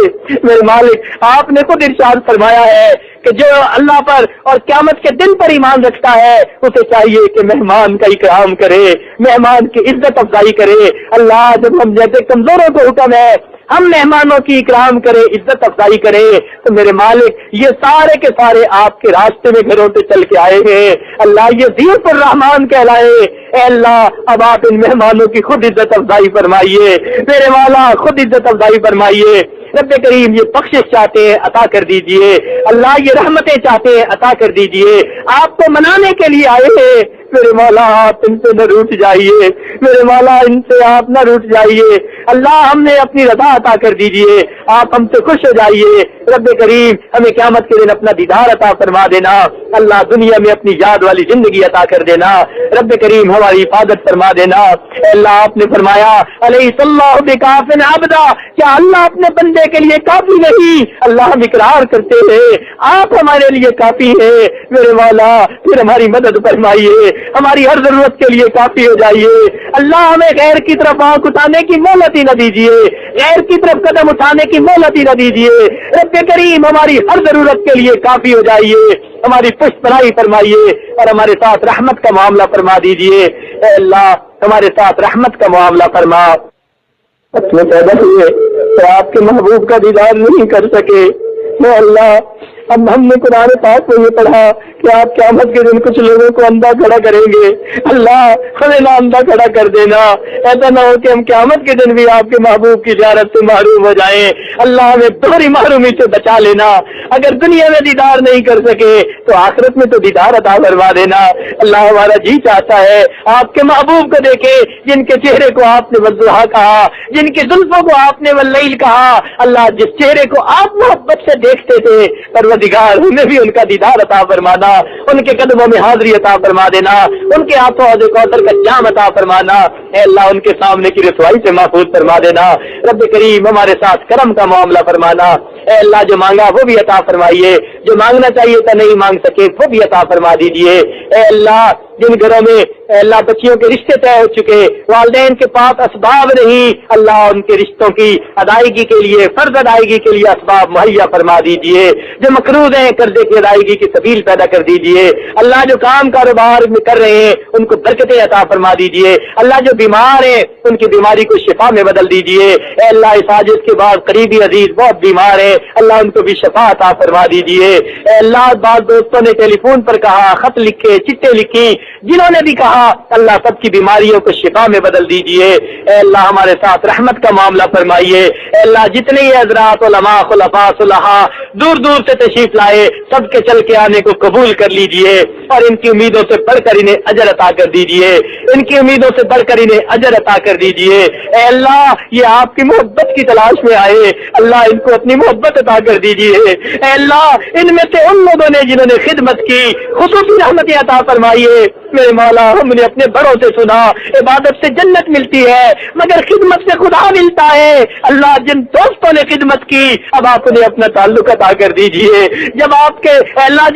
میرے مالک آپ نے خود ارشاد فرمایا ہے کہ جو اللہ پر اور قیامت کے دن پر ایمان رکھتا ہے اسے چاہیے کہ مہمان کا اکرام کرے، مہمان کی عزت افزائی کرے۔ اللہ جب ہم جیسے کمزوروں کو حکم ہے ہم مہمانوں کی اکرام کرے، عزت افزائی کرے، تو میرے مالک یہ سارے کے سارے آپ کے راستے میں گھروں سے چل کے آئے ہیں، اللہ یہ ضیاف الرحمان کہلائے۔ اے اللہ اب آپ ان مہمانوں کی خود عزت افزائی فرمائیے، میرے والا خود عزت افزائی فرمائیے۔ رب کریم یہ بخشش چاہتے ہیں عطا کر دیجئے، اللہ یہ رحمتیں چاہتے ہیں عطا کر دیجئے۔ آپ کو منانے کے لیے آئے ہیں میرے مولا، آپ ان سے نہ روٹ جائیے، میرے مولا ان سے آپ نہ روٹ جائیے، اللہ ہم نے اپنی رضا عطا کر دیجئے، آپ ہم سے خوش ہو جائیے۔ رب کریم ہمیں قیامت کے دن اپنا دیدار عطا فرما دینا، اللہ دنیا میں اپنی یاد والی زندگی عطا کر دینا، رب کریم ہماری حفاظت فرما دینا۔ اے اللہ آپ نے فرمایا الیس اللہ بکاف عبدا، کیا اللہ اپنے بندے کے لیے کافی نہیں؟ اللہ ہم اقرار کرتے ہیں آپ ہمارے لیے کافی ہیں، میرے مولا پھر ہماری مدد فرمائیے، ہماری ہر ضرورت کے لیے کافی ہو جائیے۔ اللہ ہمیں غیر کی طرف آنکھ اٹھانے کی مہلت ہی نہ دیجیے، غیر کی طرف قدم اٹھانے کی مہلت ہی نہ دیجیے۔ رب کریم ہماری ہر ضرورت کے لیے کافی ہو جائیے، ہماری پشت پناہی فرمائیے اور ہمارے ساتھ رحمت کا معاملہ فرما دیجیے۔ اے اللہ ہمارے ساتھ رحمت کا معاملہ فرما۔ اپنے پیدا ہوئے تو آپ کے محبوب کا دیدار نہیں کر سکے، اے اللہ اب ہم نے قرآن پاک میں یہ پڑھا کہ آپ قیامت کے دن کچھ لوگوں کو اندھا کھڑا کریں گے، اللہ ہمیں نہ اندھا کھڑا کر دینا، ایسا نہ ہو کہ ہم قیامت کے دن بھی آپ کے محبوب کی زیارت سے محروم ہو جائیں، اللہ ہمیں دوہری محرومی سے بچا لینا، اگر دنیا میں دیدار نہیں کر سکے تو آخرت میں تو دیدار عطا فرما دینا۔ اللہ ہمارا جی چاہتا ہے آپ کے محبوب کو دیکھے جن کے چہرے کو آپ نے والضحیٰ کہا، جن کی زلفوں کو آپ نے واللیل کہا، اللہ جس چہرے کو آپ محبت سے دیکھتے تھے پروردگار انہیں بھی ان کا دیدار عطا فرمانا، ان کے قدموں میں حاضری عطا فرما دینا، ان کے ہاتھوں حوض کوثر کا جام عطا فرمانا، اے اللہ ان کے سامنے کی رسوائی سے محفوظ فرما دینا۔ رب کریم ہمارے ساتھ کرم کا معاملہ فرمانا، اے اللہ جو مانگا وہ بھی عطا فرمائیے، جو مانگنا چاہیے تھا نہیں مانگ سکے وہ بھی عطا فرما دیجیے۔ اے اللہ جن گھروں میں اے اللہ بچیوں کے رشتے طے ہو چکے، والدین کے پاس اسباب نہیں، اللہ ان کے رشتوں کی ادائیگی کے لیے، فرض ادائیگی کے لیے اسباب مہیا فرما دیجیے، جو مقروض ہیں قرضے کی ادائیگی کی سبیل پیدا کر دیجیے، اللہ جو کام کاروبار میں کر رہے ہیں ان کو برکتیں عطا فرما دیجیے، اللہ جو بیمار ہیں ان کی بیماری کو شفا میں بدل دیجیے، اے اللہ اس حاجت کے بعد قریبی عزیز بہت بیمار ہیں، اللہ ان کو بھی شفا عطا فرما دیجیے، اے اللہ بعض دوستوں نے ٹیلی فون پر کہا، خط لکھے، چٹھیں لکھی، جنہوں نے بھی کہا اللہ سب کی بیماریوں کو شفا میں بدل دیجیے، اے اللہ ہمارے ساتھ رحمت کا معاملہ فرمائیے، اے اللہ جتنے ہی حضرات علماء خلفاء صلحاء دور دور سے تشریف لائے سب کے چل کے آنے کو قبول کر لیجیے اور ان کی امیدوں سے بڑھ کر انہیں اجر عطا کر دیجیے، ان کی امیدوں سے بڑھ کر انہیں اجر عطا کر دیجیے، اے اللہ یہ آپ کی محبت کی تلاش میں آئے، اللہ ان کو اپنی محبت عطا کر دیجیے، اے اللہ ان میں سے ان لوگوں نے جنہوں نے خدمت کی خصوصی رحمت عطا فرمائیے، میرے مولا ہم نے اپنے بڑوں سے سنا عبادت سے جنت ملتی ہے مگر خدمت سے خدا ملتا ہے، اللہ جن دوستوں نے خدمت کی اب آپ انہیں اپنا تعلق عطا کر دیجئے، جب آپ کے اللہ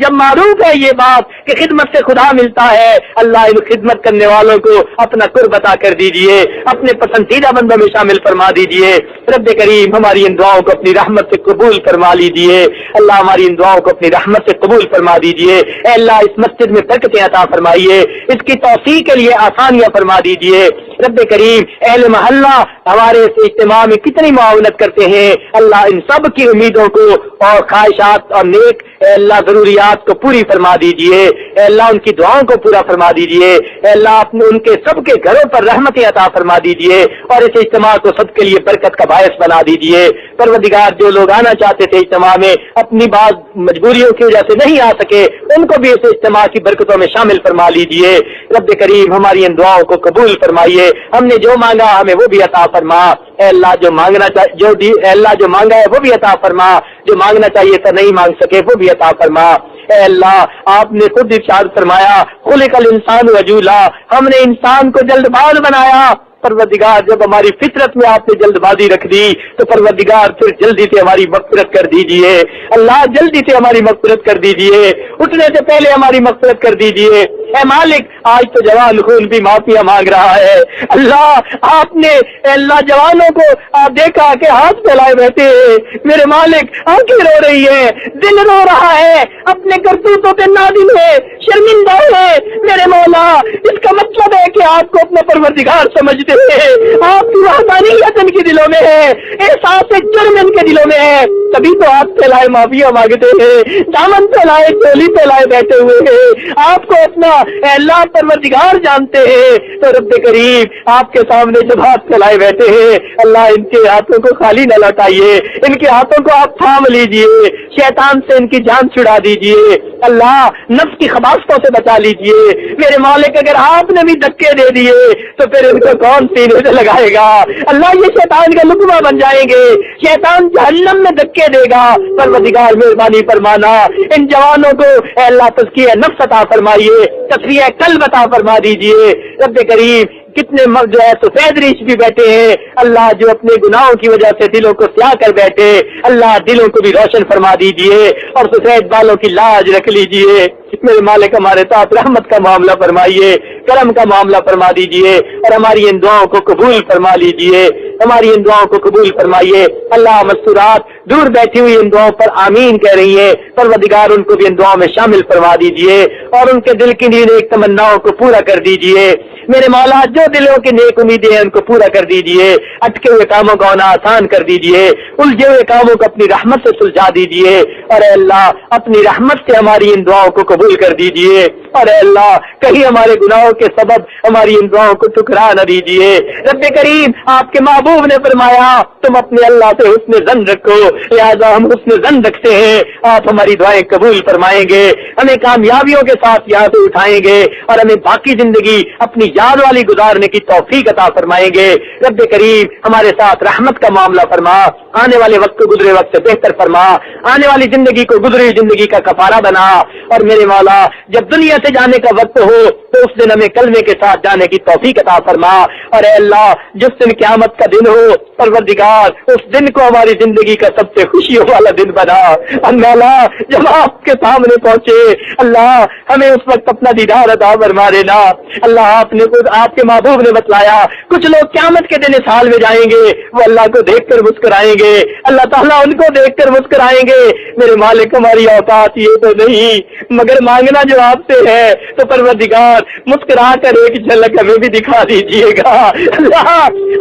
جب معروف ہے یہ بات کہ خدمت سے خدا ملتا ہے، اللہ ان خدمت کرنے والوں کو اپنا قرب عطا کر دیجئے، اپنے پسندیدہ بندوں میں شامل فرما دیجئے، رب کریم ہماری ان دعاؤں کو اپنی رحمت سے قبول فرما لیجئے، اللہ ہماری ان دعاؤں کو اپنی رحمت سے قبول فرما دیجئے، اے اللہ اس مسجد میں برکتیں عطا فرمائیے، اس کی توسیع کے لیے آسانیاں فرما دیجئے، رب کریم اہل محلہ ہمارے اس اجتماع میں کتنی معاونت کرتے ہیں، اللہ ان سب کی امیدوں کو اور خواہشات اور نیک اے اللہ ضروریات کو پوری فرما دیجئے، اے اللہ ان کی دعاؤں کو پورا فرما دیجئے، اے اللہ اپنے ان کے سب کے گھروں پر رحمتیں عطا فرما دیجئے اور اس اجتماع کو سب کے لیے برکت کا باعث بنا دیجئے۔ پروردگار جو لوگ آنا چاہتے تھے اجتماع میں اپنی بعض مجبوریوں کی وجہ سے نہیں آ سکے، ان کو بھی اس اجتماع کی برکتوں میں شامل فرما لیجئے۔ رب کریم ہماری ان دعاؤں کو قبول فرمائیے، ہم نے جو مانگا ہمیں وہ بھی عطا فرما۔ اے اللہ جو مانگنا اے اللہ جو مانگا ہے وہ بھی عطا فرما، جو مانگنا چاہیے تھا نہیں مانگ سکے وہ بھی عطا فرما۔ اے اللہ آپ نے خود ارشاد فرمایا خلق الانسان عجولا، ہم نے انسان کو جلد باز بنایا۔ پروردگار جب ہماری فطرت میں آپ نے جلد بازی رکھ دی تو پروردگار پھر جلدی سے ہماری مغفرت کر دیجئے، اللہ جلدی سے ہماری مغفرت کر دیجئے، اٹھنے سے پہلے ہماری مغفرت کر دیجئے۔ اے مالک آج تو جوان خون بھی معافیا مانگ رہا ہے، اللہ آپ نے اے اللہ جوانوں کو آپ دیکھا کہ ہاتھ پھیلائے بیٹھے ہیں، میرے مالک آنکھیں رو رہی ہے، دل رو رہا ہے، اپنے کرتوتوں پہ نادم ہے، شرمندہ ہے، میرے مولا اس کا مطلب ہے کہ آپ کو اپنا پروردگار سمجھتے ہیں، آپ کی وحدانیت ان کے دلوں میں ہے، احساس جرم ان کے دلوں میں ہے، تبھی تو آپ پھیلائے معافیا مانگتے ہیں، دامن پھیلائے چولی پھیلائے بیٹھے ہوئے ہیں، آپ کو اپنا اے اللہ پروردگار جانتے ہیں، تو رب کریم آپ کے سامنے جب ہاتھ پھیلائے بیٹھے ہیں اللہ ان کے ہاتھوں کو خالی نہ لوٹائیے، ان کے ہاتھوں کو آپ تھام لیجئے، شیطان سے ان کی جان چھڑا دیجئے، اللہ نفس کی خباثتوں سے بچا لیجئے، میرے مالک اگر آپ نے بھی دھکے دے دیے تو پھر ان کو کون سینے سے لگائے گا، اللہ یہ شیطان کا لقمہ بن جائیں گے، شیطان جہنم میں دھکے دے گا۔ پروردگار مہربانی فرمانا ان جوانوں کو اے اللہ تزکیہ نفس عطا فرمائیے، تصفیہ قلب عطا فرما دیجئے۔ رب کریم کتنے جو ہے سفید ریش بھی بیٹھے ہیں اللہ جو اپنے گناہوں کی وجہ سے دلوں کو سیاہ کر بیٹھے، اللہ دلوں کو بھی روشن فرما دیجئے اور سفید بالوں کی لاج رکھ لیجئے۔ میرے مالک ہمارے ساتھ رحمت کا معاملہ فرمائیے، کرم کا معاملہ فرما دیجئے اور ہماری ان دعاؤں کو قبول فرما لیجئے، ہماری ان دعاؤں کو قبول فرمائیے۔ اللہ مستورات دور بیٹھی ہوئی ان دعاؤں پر آمین کہہ رہی ہیں، پروردگار ان کو بھی ان دعاؤں میں شامل فرما دیجئے اور ان کے دل کی نیک تمناؤں کو پورا کر دیجئے۔ میرے مولا جو دلوں کی نیک امیدیں ہیں ان کو پورا کر دیجئے، اٹکے ہوئے کاموں کا ہونا آسان کر دیجئے، الجھے ہوئے کاموں کو اپنی رحمت سے سلجھا دیجئے اور اے اللہ اپنی رحمت سے ہماری ان دعاؤں کو قبول کر دیجئے اور اے اللہ کہیں ہمارے گناہوں کے سبب ہماری ان دعاؤں کو ٹھکرا نہ دیجئے۔ رب کریم آپ کے محبوب نے فرمایا تم اپنے اللہ سے حسن ظن رکھو، لہذا ہم حسن ظن رکھتے ہیں آپ ہماری دعائیں قبول فرمائیں گے، ہمیں کامیابیوں کے ساتھ یہاں سے اٹھائیں گے اور ہمیں باقی زندگی اپنی یاد والی گزارنے کی توفیق عطا فرمائیں گے۔ رب کریم ہمارے ساتھ رحمت کا معاملہ فرما، آنے والے وقت کو گزرے وقت سے بہتر فرما، آنے والی زندگی کو گزری زندگی کا کفارہ بنا اور میرے مولا جب دنیا سے جانے کا وقت ہو تو اس دن ہمیں کلمے کے ساتھ جانے کی توفیق عطا فرما اور اے اللہ جس دن قیامت کا دن ہو پروردگار اس دن کو ہماری زندگی کا سب سے خوشیوں والا دن بنا اور مولا جب آپ کے سامنے پہنچے اللہ ہمیں اس وقت اپنا دیدار عطا فرما دینا۔ اللہ آپ نے خود آپ کے محبوب نے بتلایا کچھ لوگ قیامت کے دن اس حال میں جائیں گے وہ اللہ کو دیکھ کر مسکرائیں گے، اللہ تعالیٰ ان کو دیکھ کر مسکرائیں گے۔ میرے مالک ہماری اوقات یہ تو نہیں مگر مانگنا جو آپ سے ہے تو پروردگار مسکرا کر ایک جھلک ہمیں بھی دکھا دیجیے گا۔ اللہ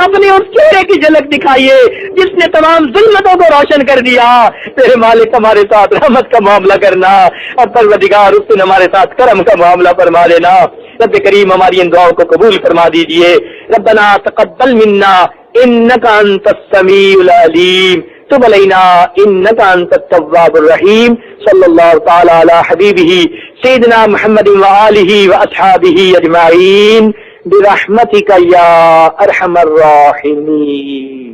اپنے اس چہرے کی جھلک دکھائیے جس نے تمام ظلمتوں کو روشن کر دیا۔ میرے مالک ہمارے ساتھ رحمت کا معاملہ کرنا اور پروردگار اس دن ہمارے ساتھ کرم کا معاملہ فرما لینا۔ رب کریم ہماری ان دعاؤں کو قبول فرما دیجیے۔ ربنا تقبل منا انک انت السمیع العلیم تب علینا انک انت التواب الرحیم صلی اللہ تعالی علی حبیبہ سیدنا محمد وآلہ واصحابہ اجمعین برحمتک یا ارحم الراحمین۔